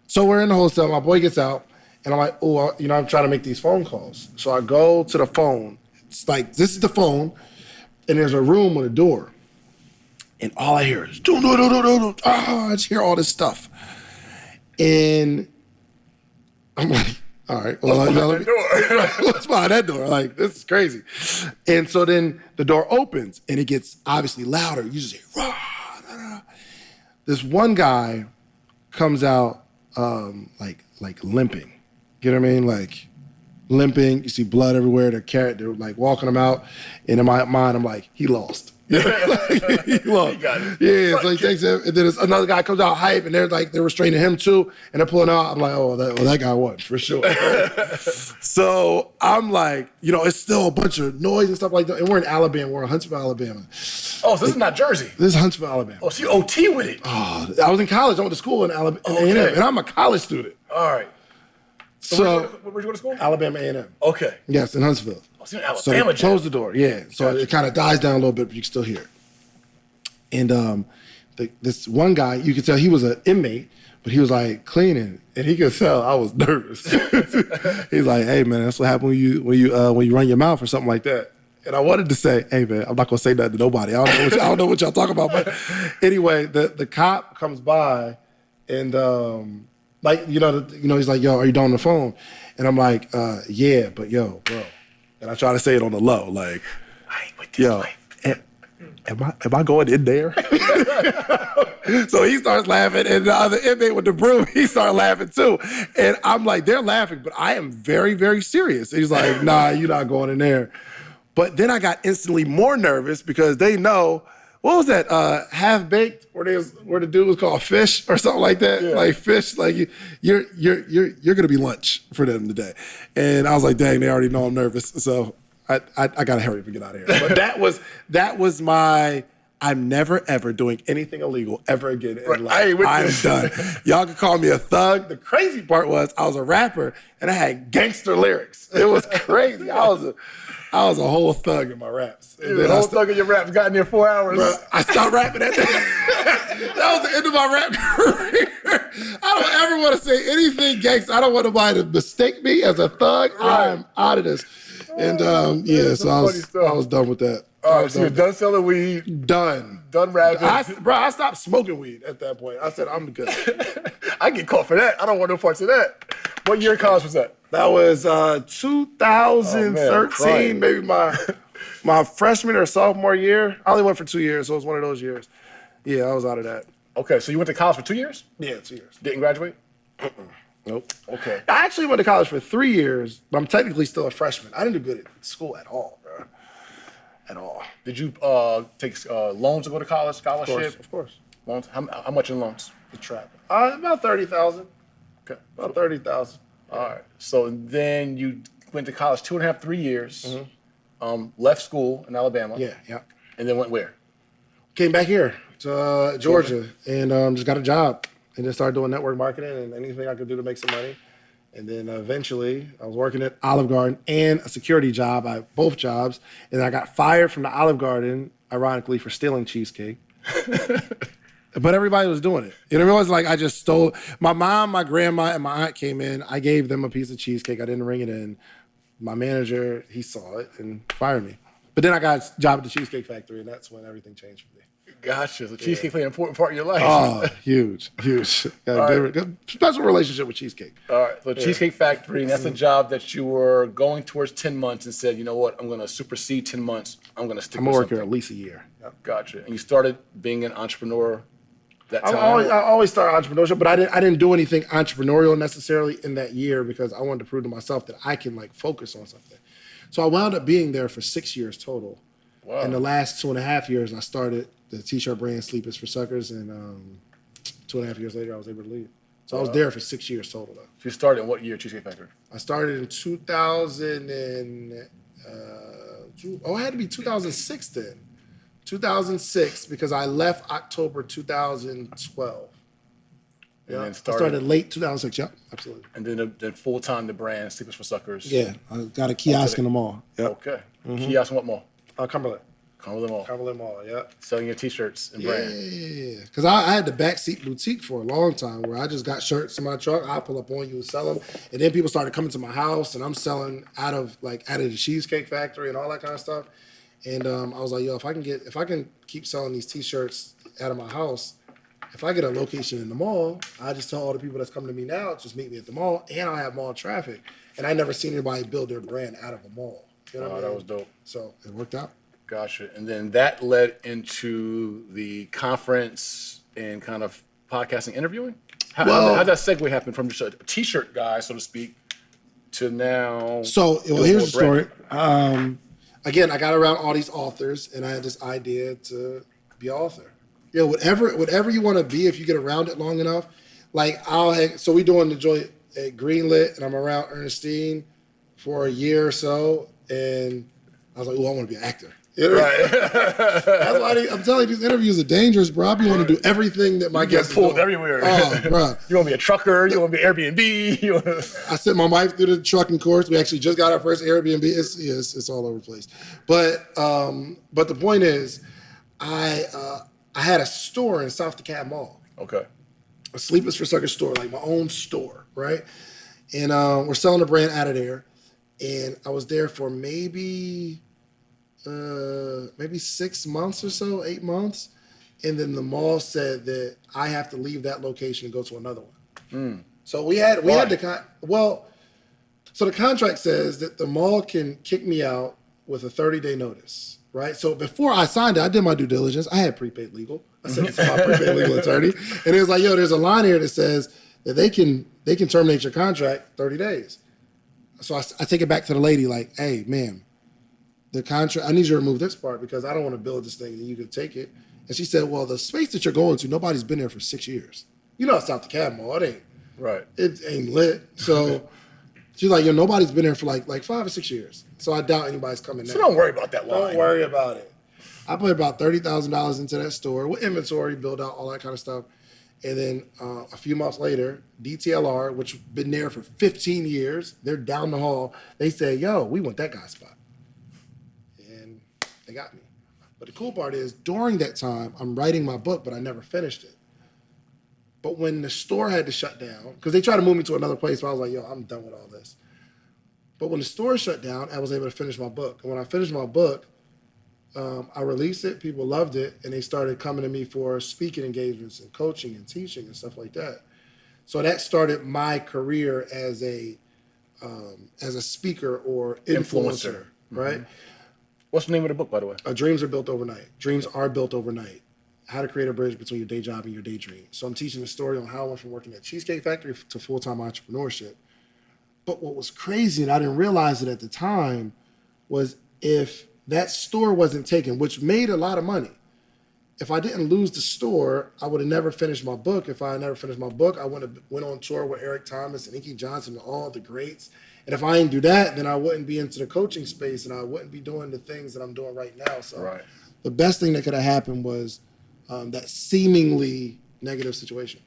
so we're in the hotel. My boy gets out, and I'm like, I'm trying to make these phone calls. So I go to the phone. It's like, this is the phone, and there's a room with a door. And all I hear is, don't. I just hear all this stuff. And I'm like, all right, well, let's behind that door. Like, this is crazy. And so then the door opens, and it gets obviously louder. You just hear, rah, rah, rah. This one guy comes out like limping. You know what I mean? Like limping. You see blood everywhere. They're like walking them out. And in my mind, I'm like, he lost. He lost. He got it. Yeah, so he takes him, and then another guy comes out hype, and they're restraining him too, and they're pulling out. I'm like, that guy won for sure. So I'm like, it's still a bunch of noise and stuff like that. And we're in Alabama. We're in Huntsville, Alabama. Oh, so this is not Jersey. This is Huntsville, Alabama. Oh, so you OT with it. Oh, I was in college. I went to school in Alabama, A&M, and I'm a college student. All right. So where'd you go to school? Alabama A&M. Okay. Yes, in Huntsville. Oh, so you're in So Alabama, they close the door, yeah. So it kind of dies down a little bit, but you can still hear it. And this one guy, you could tell he was an inmate, but he was like cleaning, and he could tell I was nervous. He's like, "Hey man, that's what happens when you run your mouth or something like that." And I wanted to say, "Hey man, I'm not gonna say nothing to nobody. I don't know what y'all talking about." But anyway, the cop comes by, and he's like, "Yo, are you done on the phone?" And I'm like, "Yeah, but yo, bro." And I try to say it on the low, like, "Yo, am I going in there?" So he starts laughing, and the other inmate with the broom, he started laughing too. And I'm like, they're laughing, but I am very, very serious. And he's like, "Nah, you're not going in there." But then I got instantly more nervous because they know, what was that, Half Baked, where the dude was called Fish or something like that? Yeah. Like Fish, like you're gonna be lunch for them today. And I was like, dang, they already know I'm nervous. So I gotta hurry up and get out of here. But that was my, I'm never ever doing anything illegal ever again in life. I'm done. Y'all can call me a thug. The crazy part was I was a rapper and I had gangster lyrics. It was crazy. I was a whole thug in my raps. You were a whole thug in your raps, got in there 4 hours. Bro, I stopped rapping at that. That was the end of my rap career. I don't ever want to say anything gangster. I don't want nobody to mistake me as a thug. Right. I'm out of this. And so I was done with that. All right, so you're done selling weed. Done rapping. I stopped smoking weed at that point. I said, I'm good. I get caught for that. I don't want no parts of that. What year of college was that? That was 2013, maybe my freshman or sophomore year. I only went for 2 years, so it was one of those years. Yeah, I was out of that. Okay, so you went to college for 2 years? Yeah, 2 years. Didn't graduate? Nope. Okay. I actually went to college for 3 years, but I'm technically still a freshman. I didn't do good at school at all, bro. At all. Did you take loans to go to college, scholarship? Of course. Loans? How much in loans? The trap. About 30,000. Okay. About 30,000. All right. So then you went to college 2.5, 3 years. Mm-hmm. Left school in Alabama. Yeah. And then went where? Came back here to Georgia and just got a job and then started doing network marketing and anything I could do to make some money. And then eventually I was working at Olive Garden and a security job. I had both jobs. And I got fired from the Olive Garden, ironically, for stealing cheesecake. But everybody was doing it. It was like I just stole. My mom, my grandma, and my aunt came in. I gave them a piece of cheesecake. I didn't ring it in. My manager, he saw it and fired me. But then I got a job at the Cheesecake Factory, and that's when everything changed for me. Gotcha. So cheesecake played an important part in your life. Oh, huge. Got a good, special relationship with cheesecake. All right. So Cheesecake Factory, and that's a job that you were going towards 10 months and said, you know what, I'm going to supersede 10 months. I'm going to stick with something. I'm going to work here at least a year. Yep. Gotcha. And you started being an entrepreneur that time? I always started entrepreneurship, but I didn't do anything entrepreneurial necessarily in that year because I wanted to prove to myself that I can focus on something. So I wound up being there for 6 years total. Wow. In the last 2.5 years, I started the t-shirt brand Sleep is for Suckers, and 2.5 years later, I was able to leave. So I was there for 6 years total, though. So you started in what year, Cheesecake Factory? I started in 2000 and, it had to be 2006 then. 2006, because I left October 2012. And then I started late 2006, yeah, absolutely. And then full-time the brand, Sleep is for Suckers. Yeah, I got a kiosk in the mall. Yep. Okay. Mm-hmm. Kiosk in what mall? Cumberland. Cumberland Mall, yeah. Selling your t-shirts and brand. Yeah, because I had the backseat boutique for a long time where I just got shirts in my truck. I pull up on you and sell them. And then people started coming to my house and I'm selling out of the Cheesecake Factory and all that kind of stuff. And I was like, yo, if I can keep selling these t-shirts out of my house, if I get a location in the mall, I just tell all the people that's coming to me now, just meet me at the mall, and I'll have mall traffic. And I never seen anybody build their brand out of a mall. You know what I mean? That was dope. So it worked out. Gotcha. And then that led into the conference and kind of podcasting interviewing? How did that segue happen from just a t-shirt guy, so to speak, to now? So doing here's the more story. Again, I got around all these authors, and I had this idea to be an author. Whatever you want to be, if you get around it long enough. Like so we doing the joint at Greenlit, and I'm around Ernestine for a year or so, and I was like, oh, I want to be an actor. You know? Right. That's why I'm telling you, these interviews are dangerous, bro. I be want to do everything that my guests pulled do. everywhere. Oh, bro. You want to be a trucker? You want to be Airbnb? I sent my wife through the trucking course. We actually just got our first Airbnb. It's all over the place. But the point is, I had a store in South DeKalb Mall. Okay. A Sleepless for Circus store, like my own store, right? And we're selling the brand out of there. And I was there for maybe 6 months or so, 8 months. And then the mall said that I have to leave that location and go to another one. So we had so the contract says that the mall can kick me out with a 30-day notice, right? So before I signed it, I did my due diligence. I had prepaid legal. I sent it to my prepaid legal attorney. And it was like, yo, there's a line here that says that they can terminate your contract 30 days. So I take it back to the lady like, hey, ma'am, the contract, I need you to remove this part because I don't want to build this thing and you can take it. And she said, well, the space that you're going to, nobody's been there for 6 years. You know, it's South DeKalb Mall. It ain't lit. So she's like, yo, nobody's been there for like 5 or 6 years. So I doubt anybody's coming now. So don't worry about that line. Don't worry about it. I put about $30,000 into that store with inventory, build out all that kind of stuff. And then a few months later, DTLR, which been there for 15 years, they're down the hall. They say, yo, we want that guy's spot. And they got me. But the cool part is during that time, I'm writing my book, but I never finished it. But when the store had to shut down, because they tried to move me to another place, so I was like, yo, I'm done with all this. But when the store shut down, I was able to finish my book. And when I finished my book, I released it, people loved it, and they started coming to me for speaking engagements and coaching and teaching and stuff like that. So that started my career as a speaker or influencer. Right? Mm-hmm. What's the name of the book, by the way? Dreams are built overnight. Dreams are built overnight. How to create a bridge between your day job and your daydream. So I'm teaching the story on how I went from working at Cheesecake Factory to full-time entrepreneurship. But what was crazy, and I didn't realize it at the time, was if that store wasn't taken, which made a lot of money. If I didn't lose the store, I would have never finished my book. If I had never finished my book, I would have went on tour with Eric Thomas and Inky Johnson and all the greats. And if I didn't do that, then I wouldn't be into the coaching space and I wouldn't be doing the things that I'm doing right now. So the best thing that could have happened was that seemingly negative situation.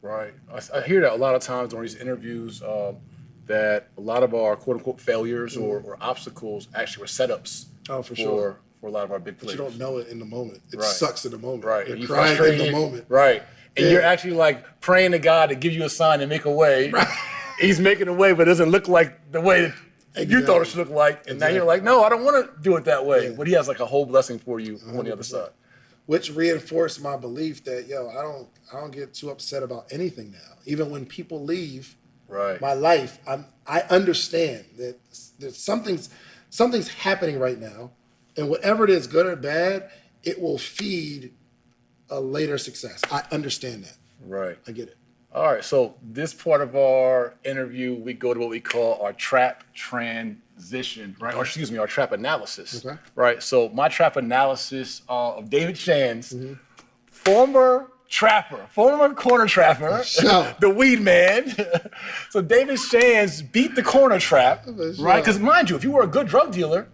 Right. I hear that a lot of times during these interviews that a lot of our quote unquote failures or obstacles actually were setups. Oh, for sure. For a lot of our big players. But you don't know it in the moment. It sucks in the moment. Right. You're crying in the moment. Right. And you're actually like praying to God to give you a sign and make a way. Right. He's making a way, but it doesn't look like the way that you thought it should look like. And now you're like, no, I don't want to do it that way. Yeah. But he has like a whole blessing for you 100%. On the other side. Which reinforced my belief that, I don't get too upset about anything now. Even when people leave my life, I understand that there's something's happening right now, and whatever it is, good or bad, it will feed a later success. I understand that. Right. I get it. All right. So this part of our interview, we go to what we call our trap transition, right? Or excuse me, our trap analysis. Okay. Right. So my trap analysis of David Shands, former trapper, former corner trapper, the weed man. So David Shands beat the corner trap, right? Because mind you, if you were a good drug dealer,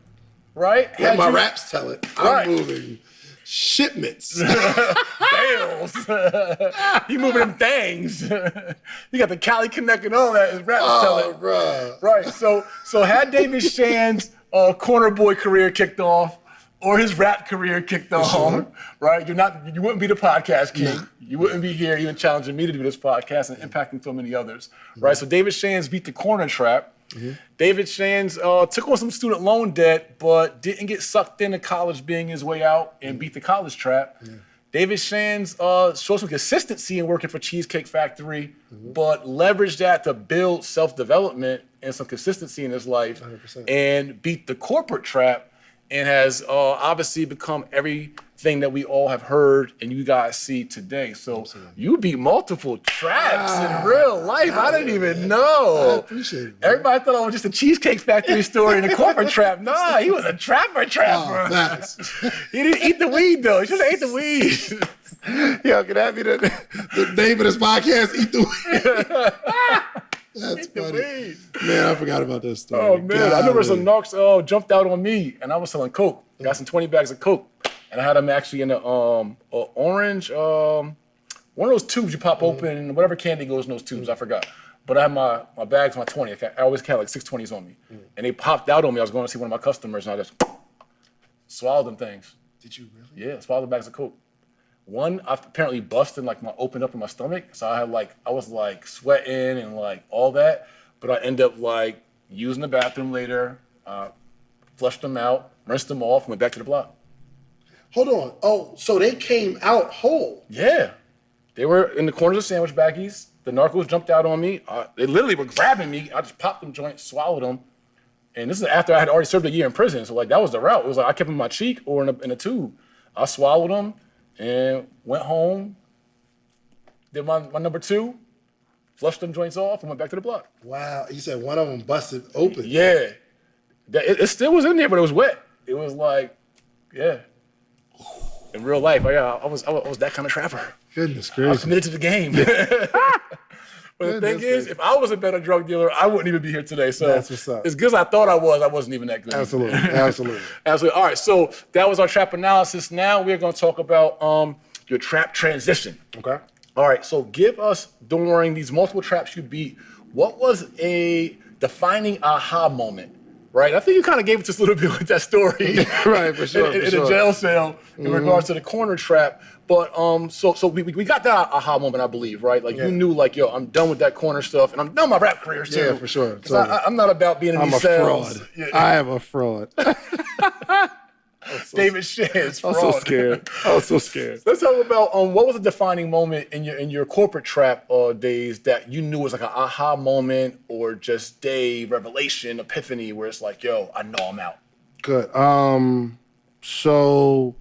right? Let my raps tell it. I'm moving shipments. Bales. You moving them things. You got the Cali Connect and all that. His raps tell it. Bro. Right. So had David Shands' corner boy career kicked off, or his rap career kicked off, right? You wouldn't be the podcast king. Nah. You wouldn't be here even challenging me to do this podcast and impacting so many others, right? So David Shands beat the corner trap. David Shands took on some student loan debt, but didn't get sucked into college being his way out and beat the college trap. David Shands showed some consistency in working for Cheesecake Factory, but leveraged that to build self-development and some consistency in his life 100%. And beat the corporate trap. And has obviously become every thing that we all have heard and you guys see today. So you beat multiple traps in real life. I didn't even know. I appreciate it. Everybody thought I was just a Cheesecake Factory story and a corporate trap. Nah, he was a trapper. Oh, facts. He didn't eat the weed though. He should have ate the weed. Yo, can that be the name of this podcast? Eat the weed. That's funny. Man, I forgot about that story. Oh man, I remember some narcs jumped out on me and I was selling coke. Got some 20 bags of coke. And I had them actually in the orange, one of those tubes you pop open, whatever candy goes in those tubes, I forgot. But I had my bags, my 20. I always carry like 620s on me. And they popped out on me. I was going to see one of my customers and I just swallowed them things. Did you really? Yeah, swallowed the bags of coke. One, I apparently busted opened up in my stomach. So I was like sweating and like all that. But I end up like using the bathroom later, flushed them out, rinsed them off, and went back to the block. Hold on. Oh, so they came out whole. Yeah. They were in the corners of sandwich baggies. The narcos jumped out on me. They literally were grabbing me. I just popped them joints, swallowed them. And this is after I had already served a year in prison. So like that was the route. It was like I kept them in my cheek or in a tube. I swallowed them and went home, did my number 2, flushed them joints off and went back to the block. Wow. You said one of them busted open. Yeah. It still was in there, but it was wet. It was like, yeah. In real life, I was that kind of trapper. Goodness I gracious. was committed to the game. But the thing is, if I was a better drug dealer, I wouldn't even be here today. So That's what's up. as good as I thought I wasn't even that good. Absolutely. Absolutely. Absolutely. All right, so that was our trap analysis. Now we're going to talk about your trap transition. Okay. All right, so give us, during these multiple traps you beat, what was a defining aha moment? Right, I think you kind of gave it just a little bit with that story, Right, for sure. in the jail cell in regards to the corner trap. But so we got that aha moment, I believe, right? Like you knew, like, yo, I'm done with that corner stuff, and I'm done with my rap career too. Yeah, for sure. 'Cause I'm not about being in I'm these a cells. fraud. Yeah. I am a fraud. David Shands, I'm fraud. so scared. I was so scared. Let's talk about what was a defining moment in your corporate trap days that you knew was like an aha moment or just day revelation, epiphany, where it's like, yo, I know I'm out. Good. So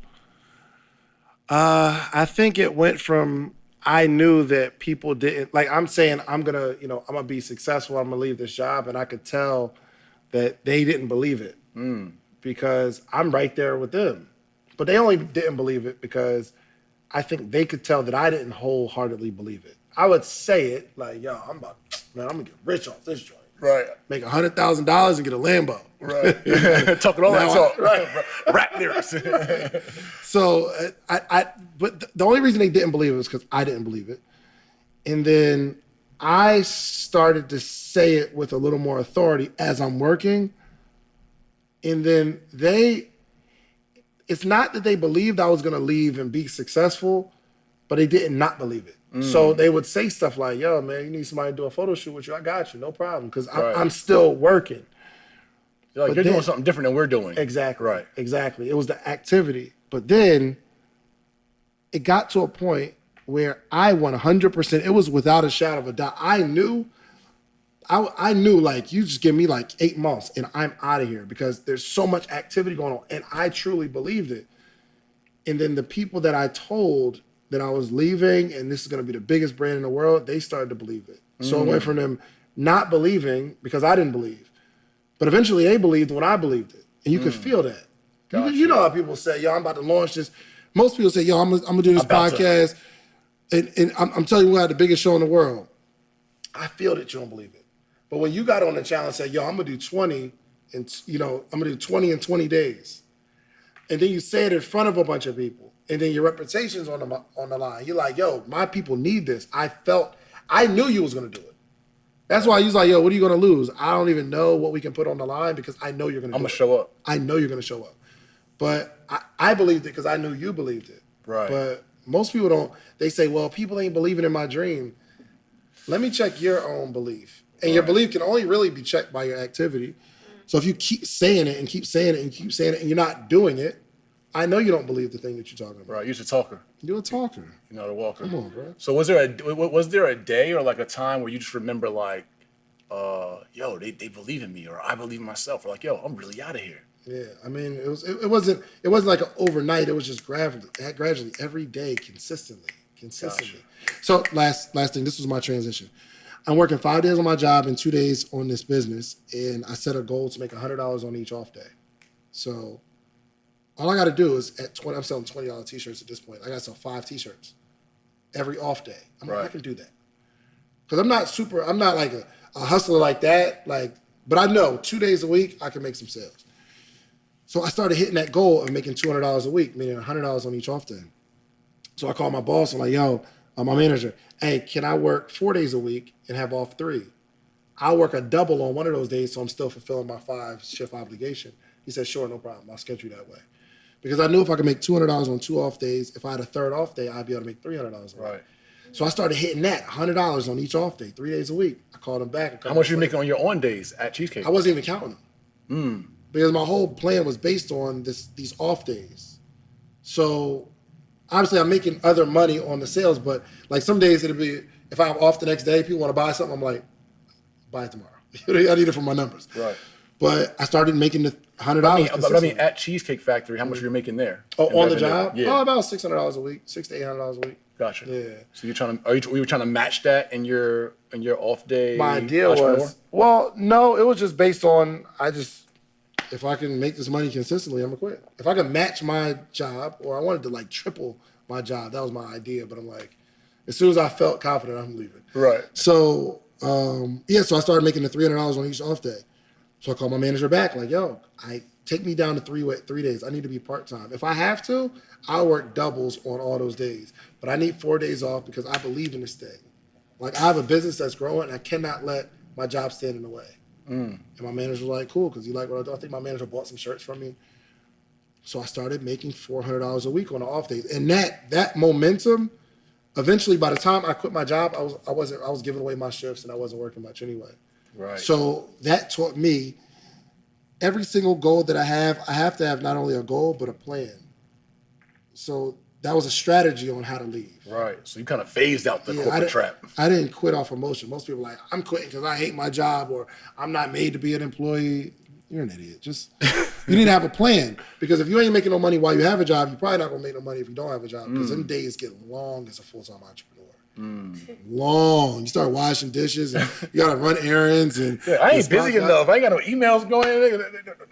I think it went from I knew that people didn't like. I'm saying I'm gonna be successful. I'm gonna leave this job, and I could tell that they didn't believe it. Because I'm right there with them. But they only didn't believe it because I think they could tell that I didn't wholeheartedly believe it. I would say it like, yo, I'm gonna get rich off this joint. Right. Make $100,000 and get a Lambo. Right. Talking all that talk. Right. Rap lyrics. So but the only reason they didn't believe it was because I didn't believe it. And then I started to say it with a little more authority as I'm working. And then it's not that they believed I was going to leave and be successful, but they did not believe it. So they would say stuff like, yo, man, you need somebody to do a photo shoot with you. I got you, no problem. Because I'm still working. You're doing something different than we're doing. Exactly. Right. Exactly. It was the activity. But then it got to a point where I 100%, it was without a shadow of a doubt. I knew like, you just give me like 8 months and I'm out of here because there's so much activity going on. And I truly believed it. And then the people that I told that I was leaving and this is going to be the biggest brand in the world, they started to believe it. So it went from them not believing because I didn't believe. But eventually they believed when I believed it. And you could feel that. You know how people say, yo, I'm about to launch this. Most people say, yo, I'm gonna do this podcast. And I'm telling you, we had the biggest show in the world. I feel that you don't believe it. But when you got on the challenge and said, yo, I'm gonna do 20 and I'm gonna do 20 in 20 days. And then you say it in front of a bunch of people. And then your reputation's on the line. You're like, yo, my people need this. I knew you was gonna do it. That's why he was like, yo, what are you gonna lose? I don't even know what we can put on the line because I know you're gonna do it. I'm gonna show up. I know you're gonna show up. But I believed it because I knew you believed it. Right. But most people don't. They say, well, people ain't believing in my dream. Let me check your own belief. And your belief can only really be checked by your activity. So if you keep saying it and keep saying it and keep saying it and you're not doing it, I know you don't believe the thing that you're talking about. Right. You're a talker. You're a talker. You're not a walker. Come on, bro. So was there a day or like a time where you just remember like, yo, they believe in me or I believe in myself or like, yo, I'm really out of here? Yeah, I mean, it wasn't like an overnight. It was just gradually, every day, consistently. Gotcha. So last thing, this was my transition. I'm working 5 days on my job and 2 days on this business, and I set a goal to make $100 on each off day. So all I got to do is I'm selling $20 t-shirts at this point. I got to sell 5 t-shirts every off day. I'm like, I can do that. Because I'm not like a hustler like that. But I know 2 days a week, I can make some sales. So I started hitting that goal of making $200 a week, meaning $100 on each off day. So I called my boss. I'm like, yo, my manager, hey, can I work 4 days a week and have off 3? I'll work a double on one of those days, so I'm still fulfilling my 5-shift obligation. He said, sure, no problem. I'll schedule you that way. Because I knew if I could make $200 on 2 off days, if I had a third off day, I'd be able to make $300 a week. Right. So I started hitting that $100 on each off day, 3 days a week. I called him back. How much are you making on your on days at Cheesecake? I wasn't even counting them. Because my whole plan was based on these off days. So obviously I'm making other money on the sales, but like some days it'll be, if I'm off the next day, people want to buy something, I'm like, buy it tomorrow. I need it for my numbers. Right. But I started making the $100. I mean, at Cheesecake Factory, how much are you making there? Oh, on the job? Yeah. Oh, about $600 a week, $600 to $800 a week. Gotcha. Yeah. So were you trying to match that in your off day? My idea was, well, no, it was just based on, if I can make this money consistently, I'm gonna quit. If I can match my job, or I wanted to like triple my job, that was my idea. But I'm like, as soon as I felt confident, I'm leaving. Right. So, so I started making the $300 on each off day. So I called my manager back, like, yo, take me down to 3 days. I need to be part-time. If I have to, I'll work doubles on all those days. But I need 4 days off because I believe in this thing. Like, I have a business that's growing, and I cannot let my job stand in the way. And my manager was like, cool, because you like what I do. I think my manager bought some shirts from me. So I started making $400 a week on the off days. And that momentum, eventually, by the time I quit my job, I was giving away my shifts, and I wasn't working much anyway. Right. So that taught me every single goal that I have to have not only a goal, but a plan. So that was a strategy on how to leave. Right. So you kind of phased out the corporate trap. I didn't quit off emotion. Most people are like, I'm quitting because I hate my job, or I'm not made to be an employee. You're an idiot. You need to have a plan. Because if you ain't making no money while you have a job, you're probably not going to make no money if you don't have a job. Because them days get long as a full-time entrepreneur. Long. You start washing dishes, and you got to run errands. And I ain't busy enough. I ain't got no emails going.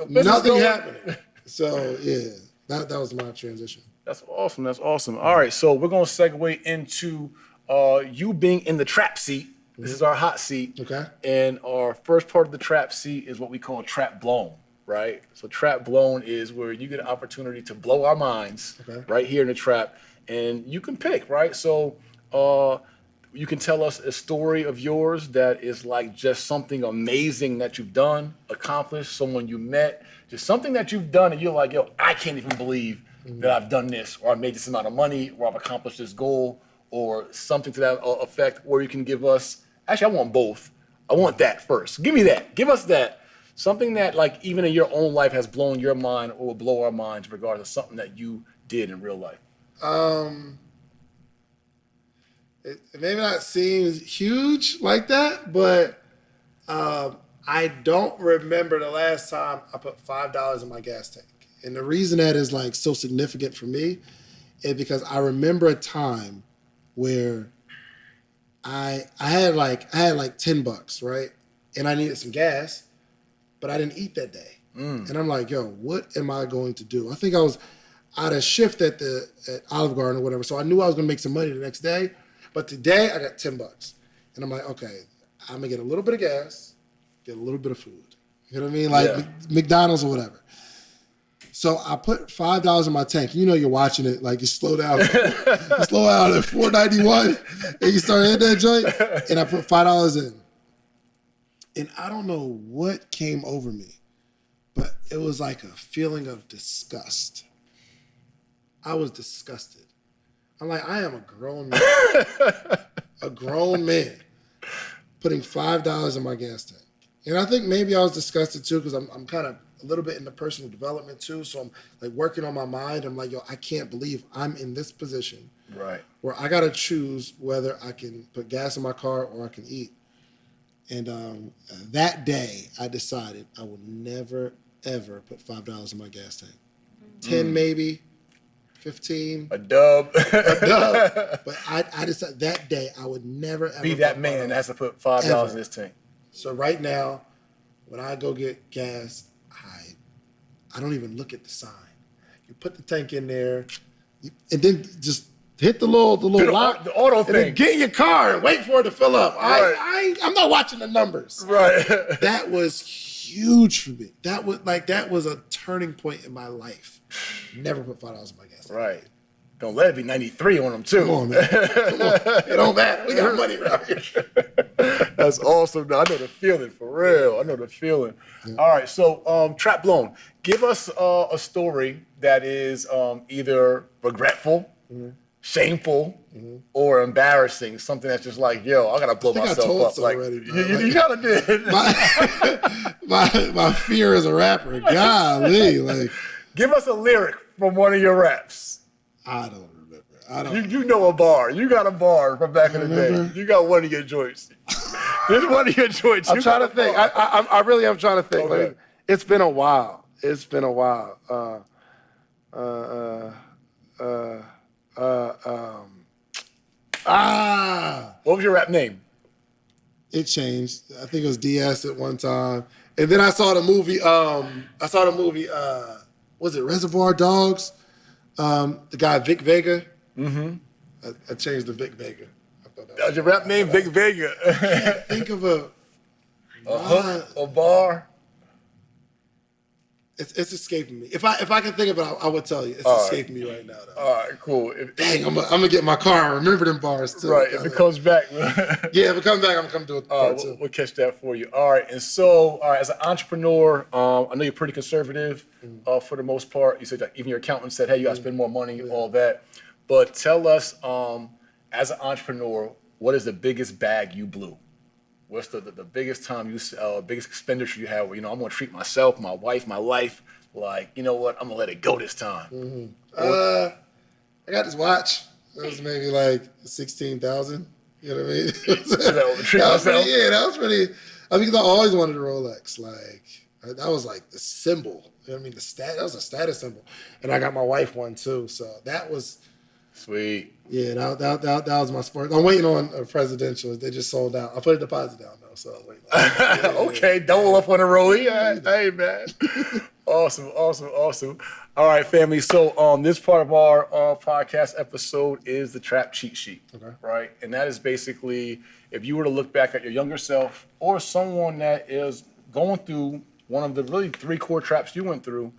Nothing happening. So, yeah, that was my transition. That's awesome. That's awesome. All right, so we're going to segue into you being in the trap seat. This is our hot seat. Okay. And our first part of the trap seat is what we call trap blown, right? So trap blown is where you get an opportunity to blow our minds right here in the trap. And you can pick, right? So you can tell us a story of yours that is like just something amazing that you've done, accomplished, someone you met, just something that you've done and you're like, yo, I can't even believe that I've done this, or I made this amount of money, or I've accomplished this goal, or something to that effect. Or you can give us, actually, I want both. I want that first. Give me that. Give us that. Something that, like, even in your own life has blown your mind or will blow our minds, regardless of something that you did in real life. It may not seem huge like that, but I don't remember the last time I put $5 in my gas tank. And the reason that is like so significant for me is because I remember a time where I had like $10, right? And I needed some gas, but I didn't eat that day. And I'm like, yo, what am I going to do? I think I was out of shift at Olive Garden or whatever. So I knew I was going to make some money the next day. But today I got $10. And I'm like, okay, I'm going to get a little bit of gas, get a little bit of food. You know what I mean? Like McDonald's or whatever. So I put $5 in my tank. You know you're watching it, like you slow down. You slow out at $4.91 and you start hitting that joint. And I put $5 in. And I don't know what came over me, but it was like a feeling of disgust. I was disgusted. I'm like, I am a grown man. A grown man putting $5 in my gas tank. And I think maybe I was disgusted too, because I'm kind of a little bit into personal development too. So I'm like working on my mind. I'm like, yo, I can't believe I'm in this position. Right. Where I got to choose whether I can put gas in my car or I can eat. And that day I decided I will never, ever put $5 in my gas tank. 10 maybe, 15. A dub. But I decided that day I would never ever Be that man that has to put $5 in his tank. So right now, when I go get gas, I don't even look at the sign. You put the tank in there, and then just hit the little lock, the auto and thing. then get in your car and wait for it to fill up. Right. I'm not watching the numbers. Right. That was huge for me. That was a turning point in my life. Never put $5 in my gas tank. Right. Don't let it be 93 on them too. Come on, man. Come on. It don't matter. We got money around here. That's awesome. I know the feeling, for real. I know the feeling. Yeah. All right, so Trap Blown, give us a story that is either regretful, shameful, or embarrassing. Something that's just like, yo, I gotta blow myself up. Like, already, you kind of did. My fear as a rapper. Golly, like, give us a lyric from one of your raps. I don't remember. You know a bar. You got a bar from back in the day. You got one of your joints. There's one of your joints. I'm trying to think. I really am trying to think. Okay. Like, it's been a while. What was your rap name? It changed. I think it was DS at one time. And then I saw the movie, was it Reservoir Dogs? The guy Vic Vega. Mm-hmm. I changed to Vic Vega. That was your rap name, Vic Vega. I can't think of a hook, a bar. It's escaping me. If I can think of it, I would tell you. It's escaping me right now, though. All right, cool. Dang, I'm gonna get in my car and remember them bars too. Right, if it comes back. Yeah, if it comes back, I'm gonna come do it. We'll catch that for you. All right, and so, as an entrepreneur, I know you're pretty conservative for the most part. You said that even your accountant said, hey, you gotta spend more money, all that. But tell us, as an entrepreneur, what is the biggest bag you blew? What's the biggest time biggest expenditure you have where, I'm going to treat myself, my wife, my life, like, you know what, I'm going to let it go this time. I got this watch. It was maybe like 16,000. You know what I mean? That was pretty. I mean, I always wanted a Rolex. Like, that was like the symbol. You know what I mean? That was a status symbol. And I got my wife one too. So that was sweet. Yeah, that was my sport. I'm waiting on a presidential. They just sold out. I put a deposit down though, so I'm waiting. Okay, double up on the rollie. Hey, man. Awesome. All right, family. So this part of our podcast episode is the Trap Cheat Sheet. Okay. Right? And that is basically if you were to look back at your younger self or someone that is going through one of the really 3 core traps you went through,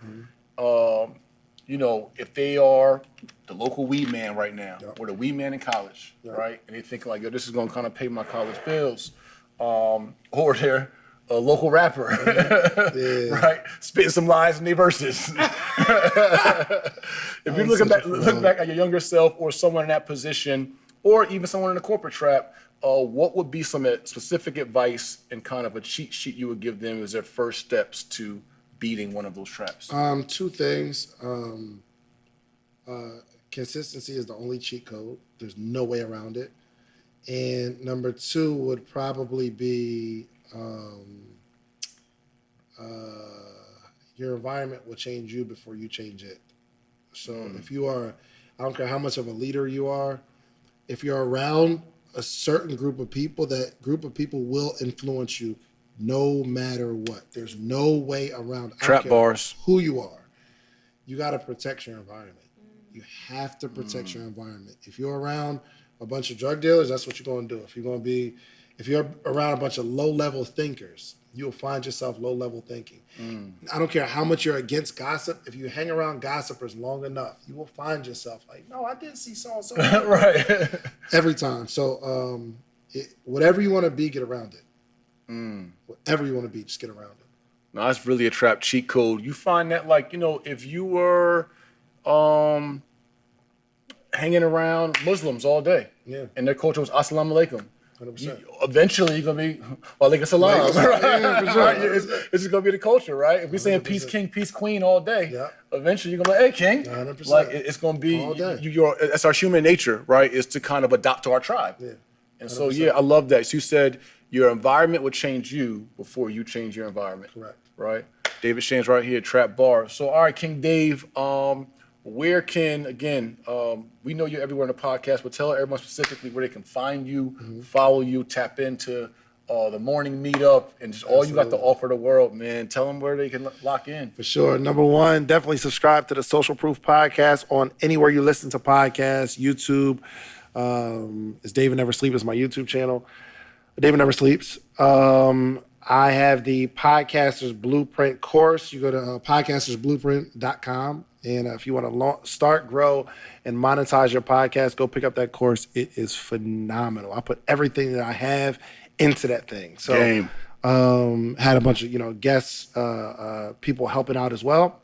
if they are the local weed man right now, or the weed man in college, right? And they think like, yo, this is going to kind of pay my college bills, or they're a local rapper, right? Spitting some lies in their verses. If you look back at your younger self or someone in that position, or even someone in a corporate trap, what would be some specific advice and kind of a cheat sheet you would give them as their first steps to beating one of those traps? 2 things. Consistency is the only cheat code. There's no way around it. And number 2 would probably be your environment will change you before you change it. So if you are, I don't care how much of a leader you are, if you're around a certain group of people, that group of people will influence you no matter what. There's no way around it. Trap bars. Who you are. You got to protect your environment. You have to protect your environment. If you're around a bunch of drug dealers, that's what you're going to do. If you're around a bunch of low-level thinkers, you'll find yourself low-level thinking. I don't care how much you're against gossip. If you hang around gossipers long enough, you will find yourself like, no, I did see so-and-so. Right. Every time. So whatever you want to be, get around it. Whatever you want to be, just get around it. No, that's really a trap cheat code. You find that, like, if you were hanging around Muslims all day, and their culture was Assalamu alaikum, 100%. Eventually you're going to be wa alaikum salam. Right? It's just going to be the culture, right? If we're saying 100%. Peace king, peace queen all day, eventually you're going to be like, hey, king. 100%. Like, it's going to be, that's our human nature, right? Is to kind of adopt to our tribe. Yeah. And 100%. So, I love that. So you said your environment would change you before you change your environment. Correct. Right? David Shands right here, Trap Bar. So, all right, King Dave, where can, again, we know you're everywhere in the podcast, but tell everyone specifically where they can find you, follow you, tap into the morning meetup, and just all you got to offer the world, man. Tell them where they can lock in. For sure. Number one, definitely subscribe to the Social Proof Podcast on anywhere you listen to podcasts, YouTube. It's David Never Sleep is my YouTube channel. David Never Sleeps. I have the Podcaster's Blueprint course. You go to podcastersblueprint.com. And if you want to start, grow, and monetize your podcast, go pick up that course. It is phenomenal. I put everything that I have into that thing. So had a bunch of guests, people helping out as well.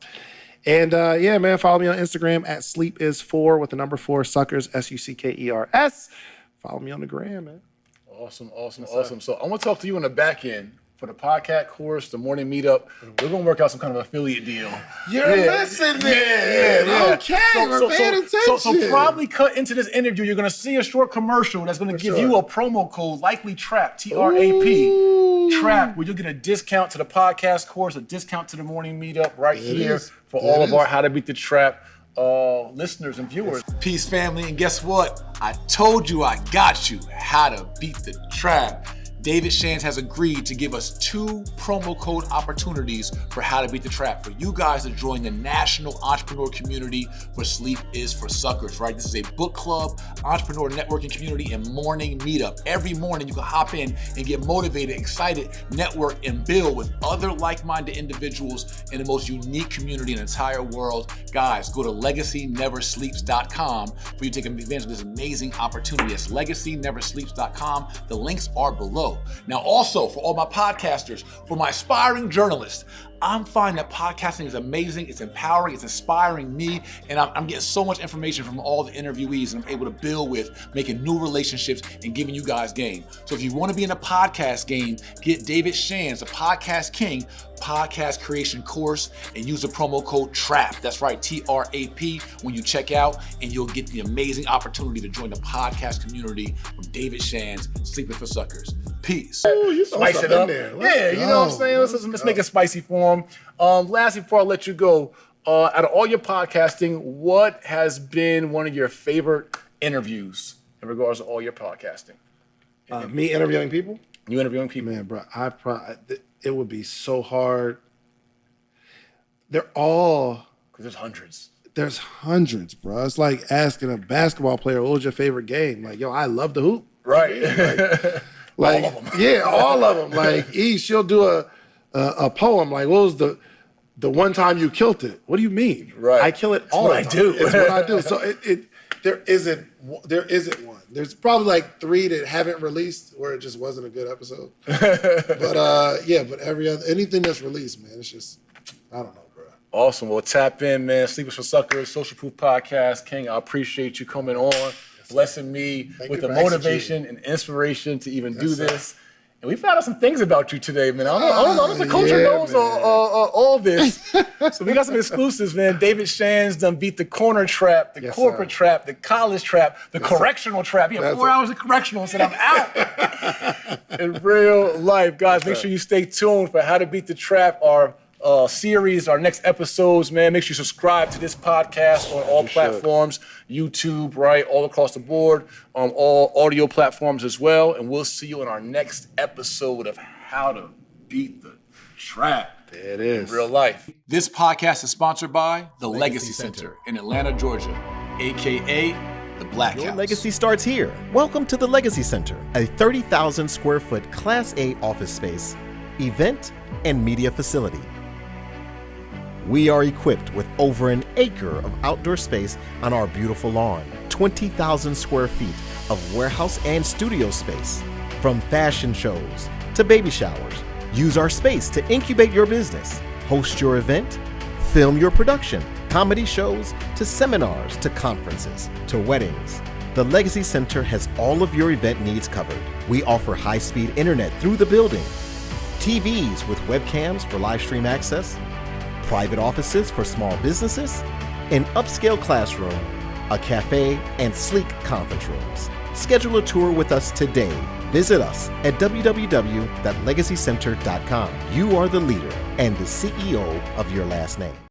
And yeah, man, follow me on Instagram at sleepisfor with the number 4 suckers, SUCKERS. Follow me on the gram, man. Awesome. So I'm gonna talk to you on the back end. For the podcast course, the morning meetup, we're gonna work out some kind of affiliate deal. You're listening. Yeah. Okay, we're paying attention. So probably cut into this interview, you're gonna see a short commercial that's gonna give you a promo code, likely TRAP, TRAP, TRAP, where you'll get a discount to the podcast course, a discount to the morning meetup right here for all of our How to Beat the Trap listeners and viewers. Peace, family, and guess what? I told you I got you. How to beat the trap. David Shands has agreed to give us 2 promo code opportunities for How to Beat the Trap for you guys to join the national entrepreneur community for Sleep is for Suckers, right? This is a book club, entrepreneur networking community, and morning meetup. Every morning you can hop in and get motivated, excited, network, and build with other like-minded individuals in the most unique community in the entire world. Guys, go to legacyneversleeps.com for you to take advantage of this amazing opportunity. It's legacyneversleeps.com. The links are below. Now, also for all my podcasters, for my aspiring journalists, I'm finding that podcasting is amazing, it's empowering, it's inspiring me, and I'm getting so much information from all the interviewees and I'm able to build with, making new relationships and giving you guys game. So if you want to be in a podcast game, get David Shands, the Podcast King, podcast creation course, and use the promo code TRAP. That's right, TRAP, when you check out, and you'll get the amazing opportunity to join the podcast community from David Shands, Sleeping for Suckers. Peace. Ooh, you Spice it up. Yeah, you know what I'm saying? Let's make it spicy for them. Lastly, before I let you go, out of all your podcasting, what has been one of your favorite interviews in regards to all your podcasting? Me interviewing people? You interviewing people? Man, bro, it would be so hard. They're all... Because there's hundreds. There's hundreds, bro. It's like asking a basketball player, what was your favorite game? Like, yo, I love the hoop. Right. Like, all of them. Yeah, all of them. Like, she'll do a poem. Like, what was the one time you killed it? What do you mean? Right. I kill it all the time. It's what I do. So there isn't one. There's probably like 3 that haven't released where it just wasn't a good episode. But every other anything that's released, man, it's just I don't know, bro. Awesome. Well, tap in, man. Sleepers for Suckers, Social Proof Podcast. King, I appreciate you coming on, blessing me with the motivation and inspiration to even do this. And we found out some things about you today, man. I don't know if the culture knows all this. So we got some exclusives, man. David Shands done beat the corner trap, the corporate trap, the college trap, the correctional trap. He had 4 hours of correctional and said, I'm out. In real life, guys, make sure you stay tuned for How to Beat the Trap, our series, our next episodes, man. Make sure you subscribe to this podcast on all platforms, YouTube, right, all across the board, on all audio platforms as well. And we'll see you in our next episode of How to Beat the Trap. There it is. In real life. This podcast is sponsored by the Legacy Center in Atlanta, Georgia, aka the Black Your House. legacy starts here. Welcome to the Legacy Center, a 30,000 square foot Class A office space, event, and media facility. We are equipped with over an acre of outdoor space on our beautiful lawn, 20,000 square feet of warehouse and studio space. From fashion shows to baby showers, use our space to incubate your business, host your event, film your production, comedy shows to seminars to conferences to weddings. The Legacy Center has all of your event needs covered. We offer high-speed internet through the building, TVs with webcams for live stream access, private offices for small businesses, an upscale classroom, a cafe, and sleek conference rooms. Schedule a tour with us today. Visit us at www.legacycenter.com. You are the leader and the CEO of your last name.